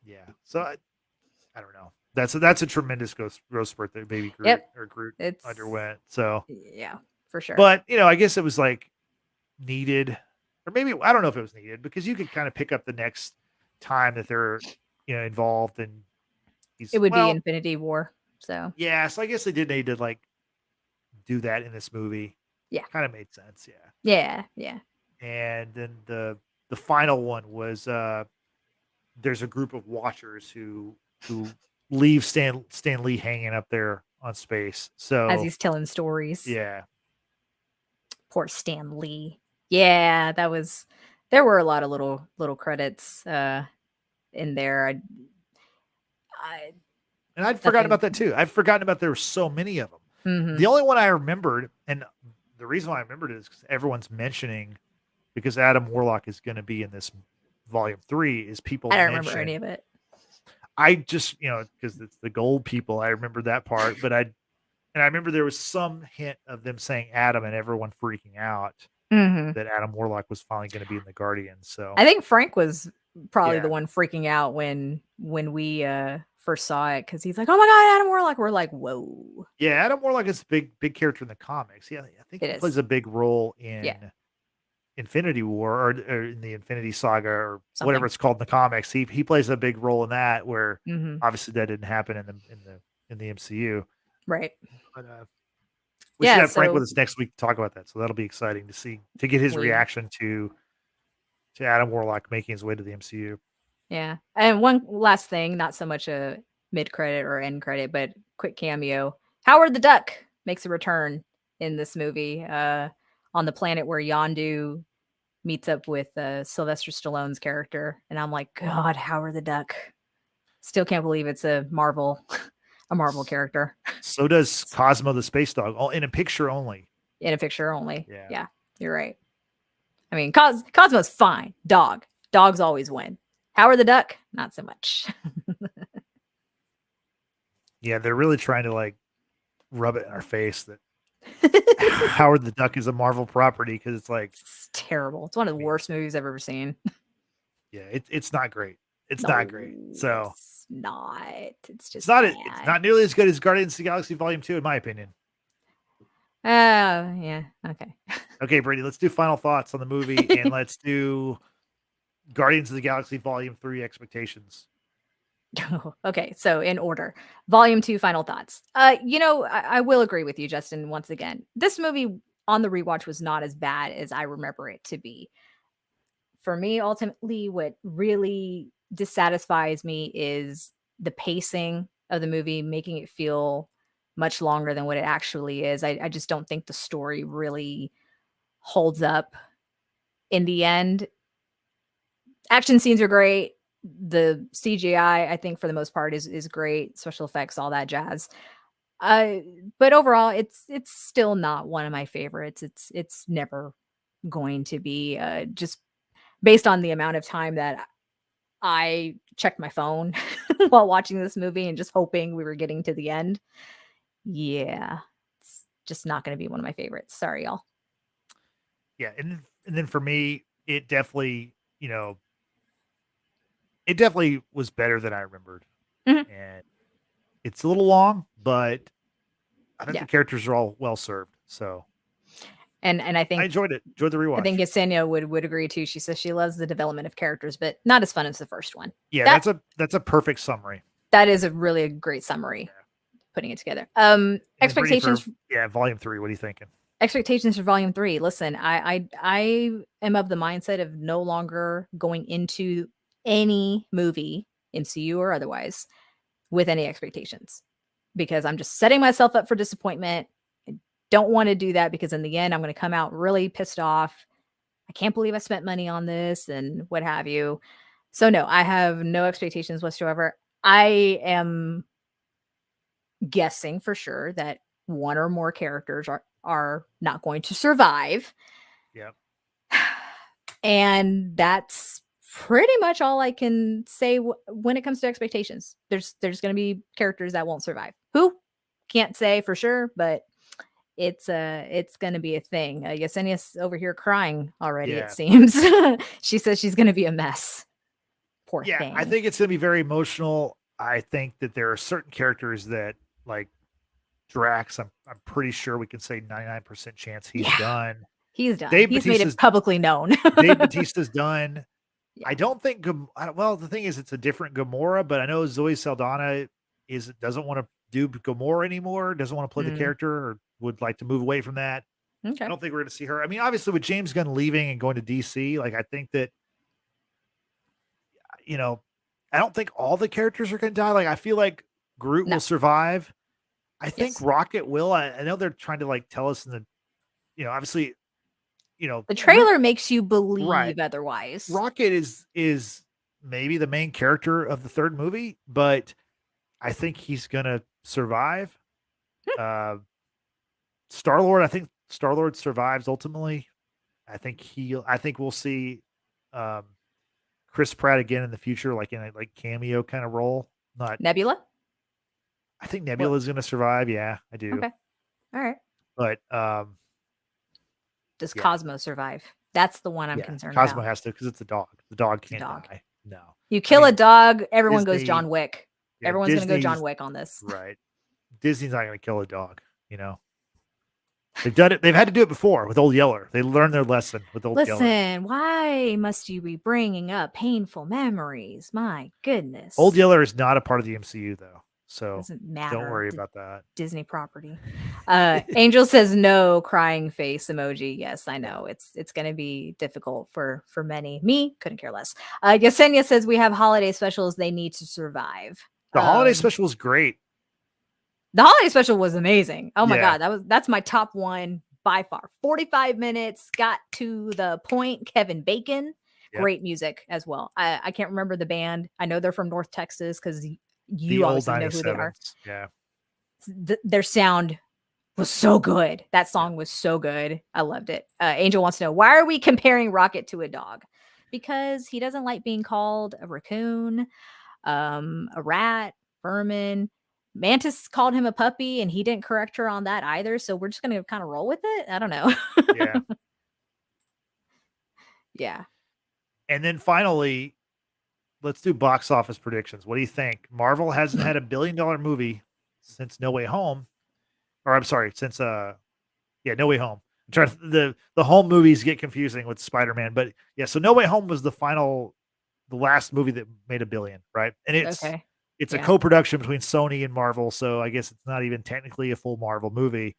yeah. So I don't know. That's a tremendous growth spurt that Baby Groot Yep. or Groot It's underwent. So, yeah, for sure. but I guess it was like needed, or maybe I don't know if it was needed because you could kind of pick up the next time that they're involved, and It he's would be well, Infinity War. So yeah. So I guess they did need to like do that in this movie. yeah. Kind of made sense, yeah. Yeah. Yeah. And then the final one was there's a group of watchers who leave Stan Lee hanging up there on space. As So he's telling stories. yeah, Poor Stan Lee. Yeah, that was there were a lot of little credits in there. I and I'd forgotten nothing. about that too. I've forgotten about there were so many of them. Mhm. The only one I remembered, and the reason why I remembered it is because everyone's mentioning because Adam Warlock is going to be in this volume 3. Is people I don't remember any mention? of it. I just because it's the gold people. I remember that part, but I remember there was some hint of them saying Adam and everyone freaking out Mhm. that Adam Warlock was finally going to be in the Guardians. So I think Frank was probably the yeah, one freaking out when we first saw it because he's like, "Oh my god, Adam Warlock!" We're like, "Whoa!" yeah, Adam Warlock is a big character in the comics. Yeah, I think It he plays is, a big role yeah, in Infinity War or in the Infinity Saga or whatever something. it's called in the comics. He plays a big role in that. Where Hmm. obviously that didn't happen in the MCU. Right? But we should Yeah. have Frank with So us next week to talk about that. So that'll be exciting to get his we, reaction to Adam Warlock making his way to the MCU. yeah. And one last thing, not so much a mid credit or end credit, but quick cameo. Howard the Duck makes a return in this movie on the planet where Yondu meets up with Sylvester Stallone's character, and I'm like, God, Howard the Duck. Still can't believe it's a Marvel, a Marvel character So does Cosmo the Space Dog, all in a picture only. in a picture only. Yeah. Yeah, you're right. I mean, Cosmo's fine. Dogs always win. Howard the Duck, not so much. Yeah, they're really trying to like rub it in our face that Howard the Duck is a Marvel property because it's like, It's terrible. It's one of I the mean, worst movies I've ever seen. yeah, it's not great. It's not No, great. So it's not. It's it's just it's bad. not nearly as good as Guardians of the Galaxy Volume 2, in my opinion. Yeah. Okay. Okay, Brady, let's do final thoughts on the movie and let's do Guardians of the Galaxy Volume 3 expectations. Okay, so in order, volume 2 final thoughts. I will agree with you, Justin, once again. This movie on the rewatch was not as bad as I remember it to be. For me, ultimately, what really dissatisfies me is the pacing of the movie, making it feel much longer than what it actually is. I just don't think the story really holds up in the end. Action scenes are great. The CGI, I think, for the most part, is great. Special effects, all that jazz. Uh, but overall, it's still not one of my favorites. It's never going to be. Just based on the amount of time that I checked my phone while watching this movie and just hoping we were getting to the end. Yeah, it's just not going to be one of my favorites. Sorry, y'all. Yeah, and then for me, it definitely was better than I remembered. Mhm. And it's a little long, but I think Yeah, the characters are all well served. So and I I think enjoyed it. Enjoyed the I think rewatch. Yesenia would agree too. She says she loves the development of characters, but not as fun as the first one. Yeah, That that's a perfect summary. that is a really great summary Yeah. putting it together. And then Brittany for volume 3. What are you thinking? Expectations for volume 3. Listen, I am of the mindset of no longer going into any movie, MCU or otherwise, with any expectations because I'm just setting myself up for disappointment. I don't want to do that because in the end I'm going to come out really pissed off. I can't believe I spent money on this and what have you. So no, I have no expectations whatsoever. I am guessing for sure that one or more characters are not going to survive. Yeah. And that's pretty much all I can say when it comes to expectations. There's going to be characters that won't survive. Who? Can't say for sure, but it's gonna be a thing. Yesenia's over here crying already, it Yeah. seems. She says she's gonna be a mess. Poor Yeah, I thing. think it's gonna be very emotional. I think that there are certain characters that, like Drax, I'm pretty sure we can say 99% chance he's Yeah, done. he's done. Dave He's made it Bautista's publicly known. Dave Bautista's done. Yeah. I don't think well, the thing is it's a different Gamora, but I know Zoe Saldana doesn't want to do Gamora anymore, doesn't want to play the Mm, character, or would like to move away from that. I okay. don't think we're going to see her. I mean, obviously with James Gunn leaving and going to DC, like I think that you know, I don't think all the characters are going to die. Like I feel like Groot No. will survive. I think Yes. Rocket will. I know they're trying to like tell us in the, obviously, The Groot, trailer makes you right? believe otherwise. Rocket is maybe the main character of the third movie, but I think he's gonna survive. Uh, Star Lord, I think Star Lord survives ultimately. I think we'll see um, Chris Pratt again in the future, like in a like cameo kind of role. Not, Nebula? I think What? Nebula is gonna survive. Yeah, I do. Okay. All right. But Does yeah, Cosmo survive? That's the one I'm yeah, concerned Cosmo about. has to because it's a dog. The dog It's a can't dog. die. No, You I kill a mean dog, everyone goes Disney. John Wick. Yeah, Everyone's gonna go John Disney's Wick on this. right. Disney's not gonna kill a dog. They've done it. They've had to do it before with Old Yeller. They learned their lesson with Old Yeller. Listen, why must you be bringing up painful memories? My goodness. Old Yeller is not a part of the MCU though, so Doesn't don't matter. worry about that. Disney property. Angel says no, crying face emoji. Yes, I know. It's going to be difficult for many. Me, couldn't care less. Yesenia says we have holiday specials they need to survive. The holiday special is great. The holiday special was amazing. Oh my Yeah. god, that's my top one by far. 45 minutes, got to the point. Kevin Bacon, Yep. great music as well. I can't remember the band. I know they're from North Texas because The you old obviously know who they are. 97s. Yeah. Their sound was so good. That song was so good. I loved it. Angel wants to know, why are we comparing Rocket to a dog? Because he doesn't like being called a raccoon, a rat, vermin. Mantis called him a puppy and he didn't correct her on that either. So we're just going to kind of roll with it. I don't know. Yeah. Yeah. And then finally, let's do box office predictions. What do you think? Marvel hasn't had a $1 billion movie since No Way Home. Or I'm sorry, since No Way Home. I'm trying to, the home movies get confusing with Spider-Man, but yeah, so No Way Home was the last movie that made $1 billion, right? And it's Okay. a co-production between Sony and Marvel, so I guess it's not even technically a full Marvel movie.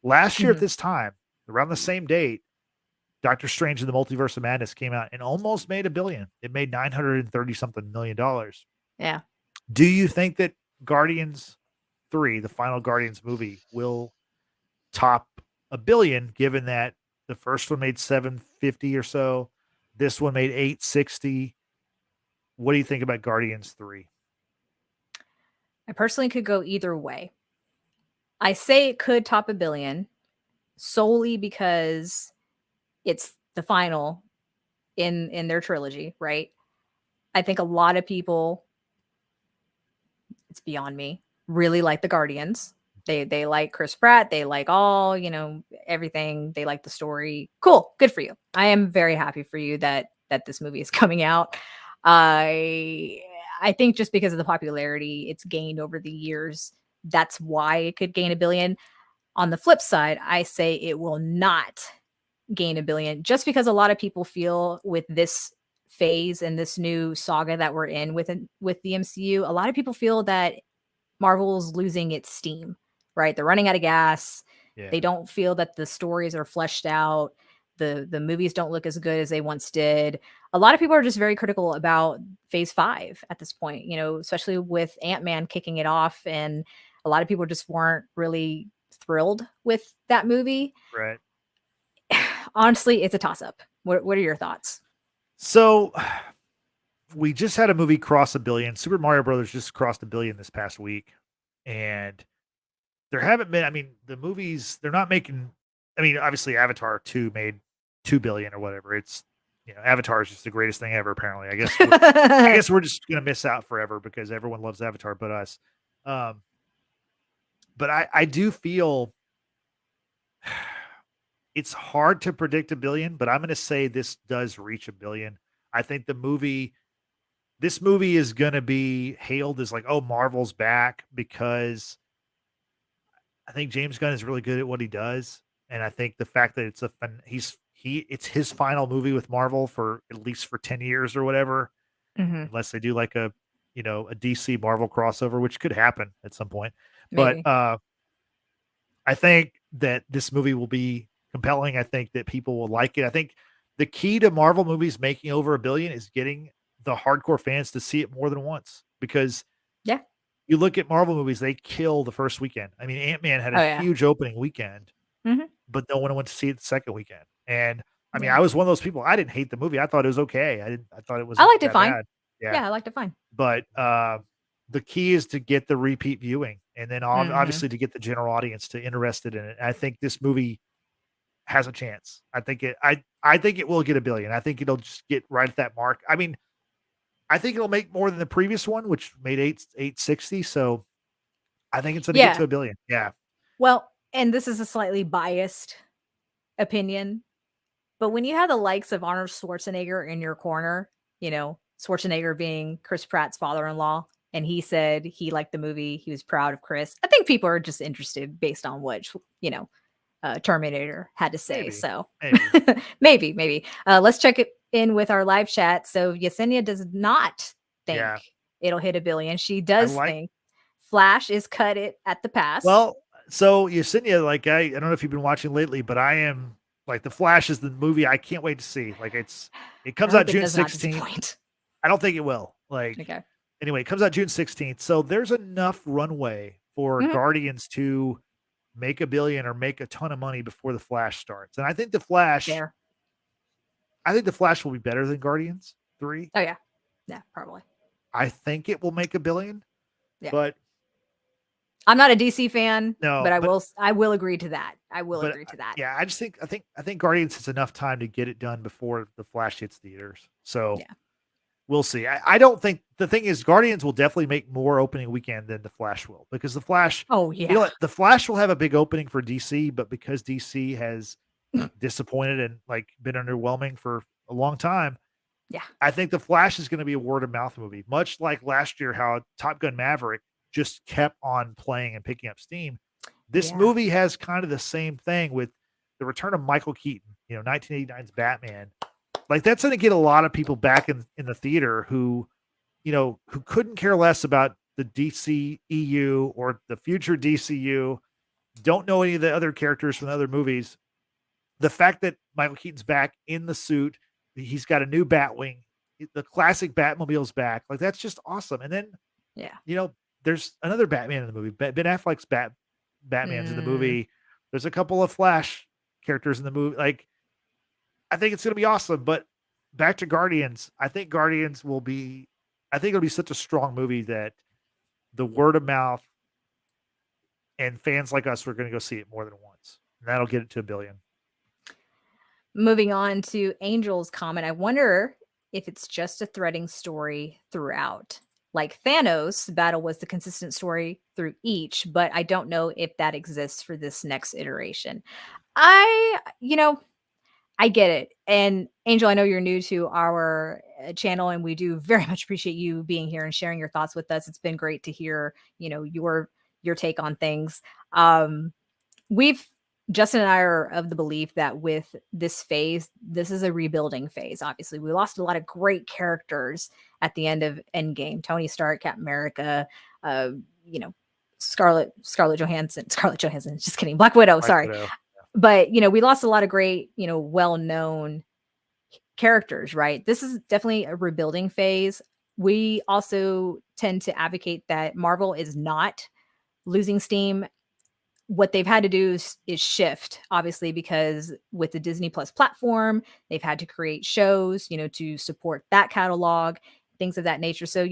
Last year at this time, around the same date, Doctor Strange and the Multiverse of Madness came out and almost made $1 billion. It made $930 something million. Yeah. Do you think that Guardians 3, the final Guardians movie, will top $1 billion, given that the first one made 750 or so, this one made 860? What do you think about Guardians 3? I personally could go either way. I say it could top $1 billion solely because it's the final in their trilogy, right? I think a lot of people, it's beyond me, really like the Guardians. They like Chris Pratt. They like all, everything. They like the story. Cool. Good for you. I am very happy for you that this movie is coming out. I think just because of the popularity it's gained over the years, that's why it could gain $1 billion. On the flip side, I say it will not gain $1 billion just because a lot of people feel with this phase and this new saga that we're in with the MCU, a lot of people feel that Marvel's losing its steam, right? They're running out of gas. Yeah. They don't feel that the stories are fleshed out. The movies don't look as good as they once did. A lot of people are just very critical about phase 5 at this point, especially with Ant-Man kicking it off. And a lot of people just weren't really thrilled with that movie. Right. Honestly, it's a toss-up. What are your thoughts? So we just had a movie cross $1 billion. Super Mario Brothers just crossed $1 billion this past week. And there haven't been, the movies, they're not making, obviously Avatar 2 made $2 billion or whatever. It's, Avatar is just the greatest thing ever, apparently. I guess we're just going to miss out forever because everyone loves Avatar but us. But I do feel It's hard to predict a billion, but I'm going to say this does reach a billion. I think this movie is going to be hailed as like, oh, Marvel's back because I think James Gunn is really good at what he does, and I think the fact that it's his final movie with Marvel for at least for 10 years or whatever, Hmm. unless they do like a DC Marvel crossover, which could happen at some point. But Maybe. I think that this movie will be compelling. I think that people will like it. I think the key to Marvel movies making over a billion is getting the hardcore fans to see it more than once because Yeah. you look at Marvel movies, they kill the first weekend. I mean, Ant-Man had a Oh yeah. huge opening weekend, Hmm. but no one went to see it the second weekend. And I mean, Yeah. I was one of those people. I didn't hate the movie. I thought it was okay. I thought it I wasn't liked it that fine. bad. Yeah. Yeah, I liked it fine. But the key is to get the repeat viewing and then Hmm. obviously to get the general audience to interested in it. I think this movie has a chance. I think it will get a billion. I think it'll just get right at that mark. I mean, I think it'll make more than the previous one, which made 860. So I think it's going to get to Yeah. a billion. Yeah. Well, and this is a slightly biased opinion, but when you have the likes of Arnold Schwarzenegger in your corner, Schwarzenegger being Chris Pratt's father-in-law, and he said he liked the movie, he was proud of Chris. I think people are just interested based on what Terminator had to say. Maybe. So Maybe. maybe. Let's check it in with our live chat. So Yesenia does not think Yeah. it'll hit a billion. She I does like think Flash is cut it at the pass. well, so Yesenia, like I don't know if you've been watching lately, but I am like The Flash is the movie I can't wait to see. Like it I comes out hope it June does not 16th. disappoint. I don't think it will. Like Okay. anyway, it comes out June 16th. So there's enough runway for Mhm. Guardians to make a billion or make a ton of money before the Flash starts. And Fair. I think the Flash will be better than Guardians 3. Oh yeah. Yeah, probably. I think it will make a billion, Yeah. but I'm not a DC fan, but no, I will agree to that. I will but agree to that. yeah, I think Guardians has enough time to get it done before the Flash hits theaters. So Yeah. we'll see. I don't think the thing is Guardians will definitely make more opening weekend than the Flash will because the Flash, Oh you know yeah. what, the Flash will have a big opening for DC, but because DC has disappointed and like been underwhelming for a long time, Yeah. I think the Flash is going to be a word of mouth movie, much like last year how Top Gun Maverick just kept on playing and picking up steam. This Yeah. movie has kind of the same thing with the return of Michael Keaton, 1989's Batman. Like that's going to get a lot of people back in the theater who couldn't care less about the DC EU or the future DCU, don't know any of the other characters from the other movies. The fact that Michael Keaton's back in the suit, he's got a new Batwing, the classic Batmobile's back. Like that's just awesome. And then, Yeah. there's another Batman in the movie. Ben Affleck's Batman's in the Mm, movie. There's a couple of Flash characters in the movie. Like I think it's going to be awesome. But back to Guardians, I think it'll be such a strong movie that the word of mouth and fans like us are going to go see it more than once. And that'll get it to a billion. Moving on to Angel's comment, I wonder if it's just a threading story throughout. Like Thanos, battle was the consistent story through each, but I don't know if that exists for this next iteration. I, you know, I get it. And Angel, I know you're new to our channel, and we do very much appreciate you being here and sharing your thoughts with us. It's been great to hear, your take on things. We've Justin and I are of the belief that with this phase, this is a rebuilding phase. Obviously, we lost a lot of great characters at the end of Endgame. Tony Stark, Captain America, uh, you know, Scarlett Johansson. Just kidding, Black Widow. Black Sorry, Widow. but we lost a lot of great, well-known characters. Right. This is definitely a rebuilding phase. We also tend to advocate that Marvel is not losing steam. What they've had to do is shift, obviously, because with the Disney Plus platform, they've had to create shows, to support that catalog, things of that nature. So,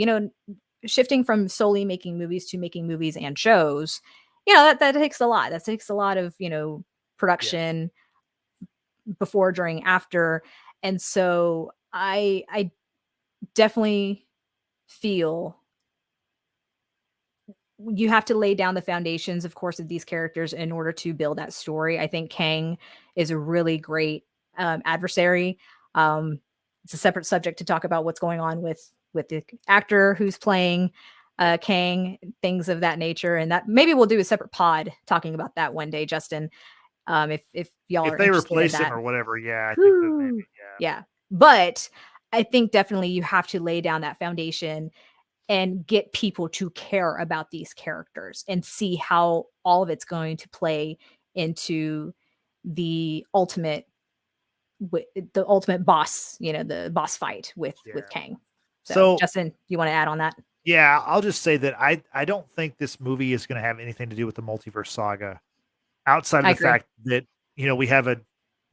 shifting from solely making movies to making movies and shows, that takes a lot. That takes a lot of, Yeah. production before, during, after. And so I definitely feel you have to lay down the foundations, of course, of these characters in order to build that story. I think Kang is a really great adversary. It's a separate subject to talk about what's going on with the actor who's playing Kang, things of that nature, and that maybe we'll do a separate pod talking about that one day, Justin. If y'all If are they interested in replace him that, or whatever, yeah, I think that maybe, Whew. yeah. Yeah. But I think definitely you have to lay down that foundation and get people to care about these characters and see how all of it's going to play into the ultimate boss, the boss fight with Yeah. Kang. So, So Justin, you want to add on that? yeah, I'll just say that I don't think this movie is going to have anything to do with the multiverse saga outside of I the agree. fact that we have a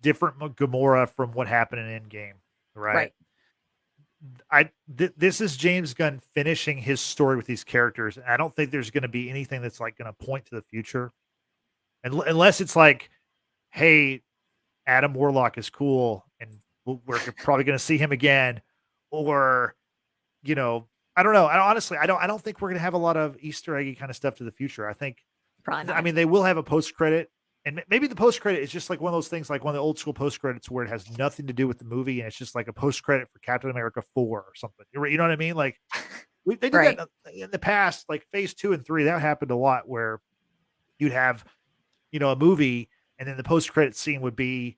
different Gamora from what happened in Endgame, right? Right. This is James Gunn finishing his story with these characters. I don't think there's going to be anything that's like going to point to the future, unless it's like, hey, Adam Warlock is cool, and we're probably going to see him again, or you know, I don't know. I don't think we're going to have a lot of Easter eggy kind of stuff to the future. I think, Probably I not. mean, they will have a post credit, and maybe the post credit is just like one of those things, like one of the old school post credits where it has nothing to do with the movie, and it's just like a post credit for Captain America 4 or something. You know what I mean? Like they did Right. that in the past, like Phase 2 and 3. That happened a lot where you'd have a movie, and then the post credit scene would be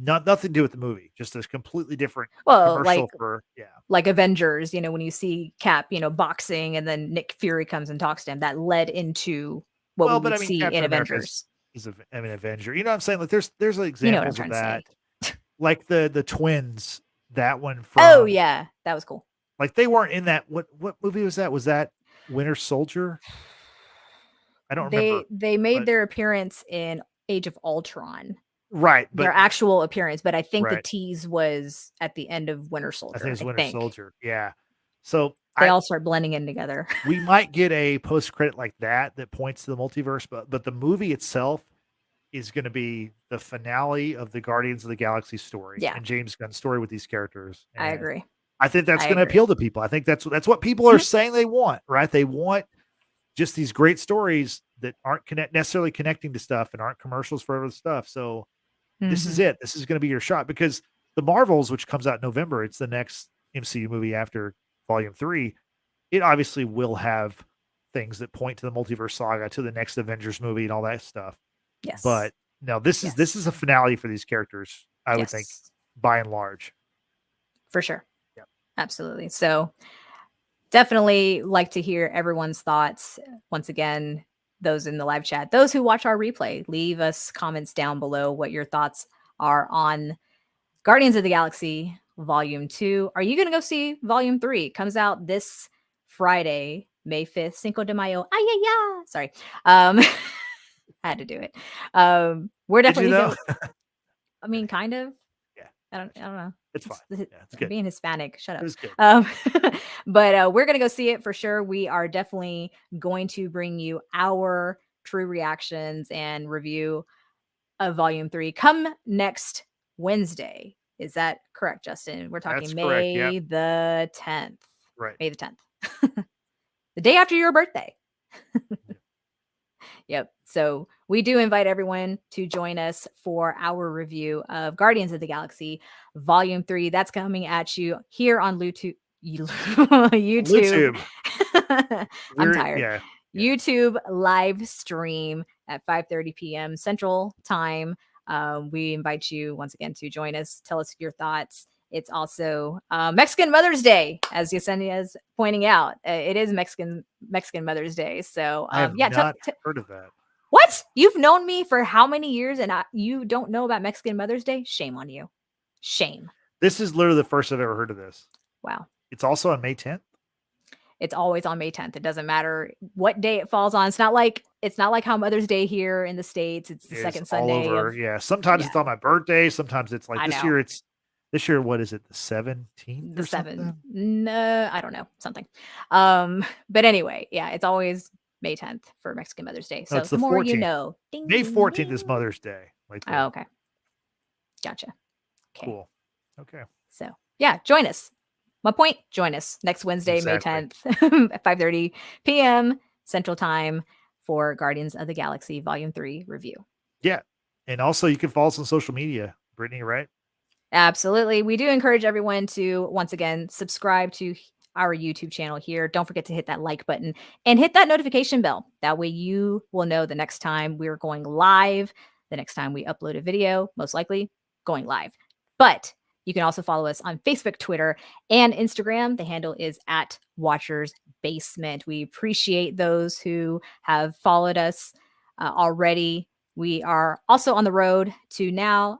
nothing to do with the movie, just a completely different Well, commercial for like Avengers, when you see Cap, boxing and then Nick Fury comes and talks to him, that led into what we Well, but would I mean, see in Captain America Avengers. is an Avenger. You know what I'm saying? Like there's You know what I'm examples of trying to that. say. Like the twins, that one Oh from yeah, that was cool. like they weren't in that. What movie was that? Was that Winter Soldier? I don't remember. They made But their appearance in Age of Ultron. right, Their but actual appearance, but I think the right. tease was at the end of Winter I think Soldier, it's I Winter think. Soldier. Yeah. So They I all start blending in together. we might get a post credit like that points to the multiverse, but the movie itself is going to be the finale of the Guardians of the Galaxy story Yeah, and James Gunn's story with these characters. I And agree. I think that's I going to agree. appeal to people. I think that's what people are Mhm. saying they want, right? They want just these great stories that aren't necessarily connecting to stuff and aren't commercials for other stuff. So this is Mhm. it. This is going to be your shot because the Marvels, which comes out in November, it's the next MCU movie after Volume 3. It obviously will have things that point to the multiverse saga, to the next Avengers movie and all that stuff. Yes. But no, this is a Yes. finale for these characters, I would think, Yes. by and large. For sure. Yep. Absolutely. So, definitely like to hear everyone's thoughts. Once again, those in the live chat, those who watch our replay, leave us comments down below what your thoughts are on Guardians of the Galaxy Volume 2. Are you going to go see Volume 3? It comes out this Friday, May 5th, Cinco de Mayo. Ay, yeah, yeah. Sorry. I had to do it. We're Did you definitely though? going to, I mean, kind of. Yeah. I don't know. It's fine. It's Yeah, it's I'm good. being Hispanic. Shut It up. was good. But we're gonna go see it for sure. We are definitely going to bring you our true reactions and review of Volume 3 come next Wednesday. Is that correct, Justin? We're That's talking correct. Yep. May the 10th. Right. May the 10th. The day after your birthday. Yeah. Yep. So we do invite everyone to join us for our review of Guardians of the Galaxy Volume 3. That's coming at you here on YouTube. YouTube. YouTube. I'm We're tired. yeah. Yeah. YouTube live stream at 5:30 p.m. Central Time. We invite you once again to join us. Tell us your thoughts. It's also Mexican Mother's Day, as Yesenia is pointing out. It is Mexican Mother's Day. So I have yeah, not heard of that. what? You've known me for how many years and you don't know about Mexican Mother's Day? Shame on you. Shame. This is literally the first I've ever heard of this. Wow. It's also on May 10th. It's always on May 10th. It doesn't matter what day it falls on. It's not like how Mother's Day here in the States. It's the It's second all Sunday over. of Yeah. Sometimes it's on my birthday. Sometimes it's like I this know. year. This year. What is it? The 17th The or 7th. something? No, I don't know. Something. But anyway, yeah, it's always May 10th for Mexican Mother's Day. No, So it's the the more you 14th. know. Ding, May ding, 14th is ding. Mother's Day. Like Oh, okay. Gotcha. Okay. Cool. Okay. So yeah, join us. My point, join us next Wednesday, May Exactly. 10th at 5:30 p.m. Central Time for Guardians of the Galaxy Volume 3 review. Yeah. And also you can follow us on social media, Brittany, right? Absolutely. We do encourage everyone to, once again, subscribe to our YouTube channel here. Don't forget to hit that like button and hit that notification bell. That way you will know the next time we're going live, the next time we upload a video, most likely going live. But you can also follow us on Facebook, Twitter, and Instagram. The handle is at Watchers Basement. We appreciate those who have followed us already. We are also on the road to now,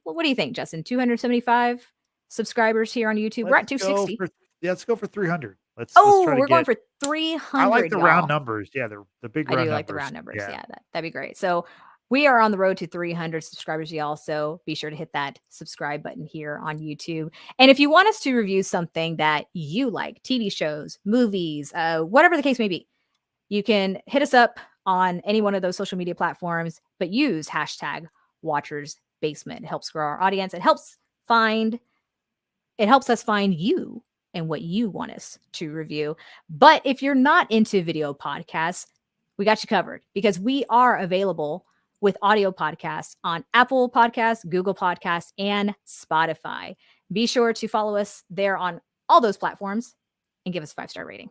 what do you think, Justin? 275 subscribers here on YouTube. We're at 260. Let's go for 300. Let's Oh, try to we're going get for 300. I like the round y'all. numbers. Yeah, the big I round do numbers. like the round numbers. Yeah, that'd be great. So we are on the road to 300 subscribers. You also be sure to hit that subscribe button here on YouTube. And if you want us to review something that you like, TV shows, movies, whatever the case may be, you can hit us up on any one of those social media platforms, but use hashtag Watchers Basement. It helps grow our audience. It helps us find you and what you want us to review. But if you're not into video podcasts, we got you covered because we are available with audio podcasts on Apple Podcasts, Google Podcasts, and Spotify. Be sure to follow us there on all those platforms and give us a 5-star rating.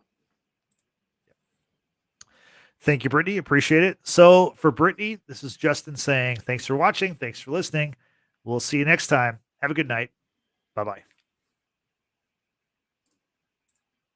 Thank you, Brittany. Appreciate it. So for Brittany, this is Justin saying thanks for watching. Thanks for listening. We'll see you next time. Have a good night. Bye-bye.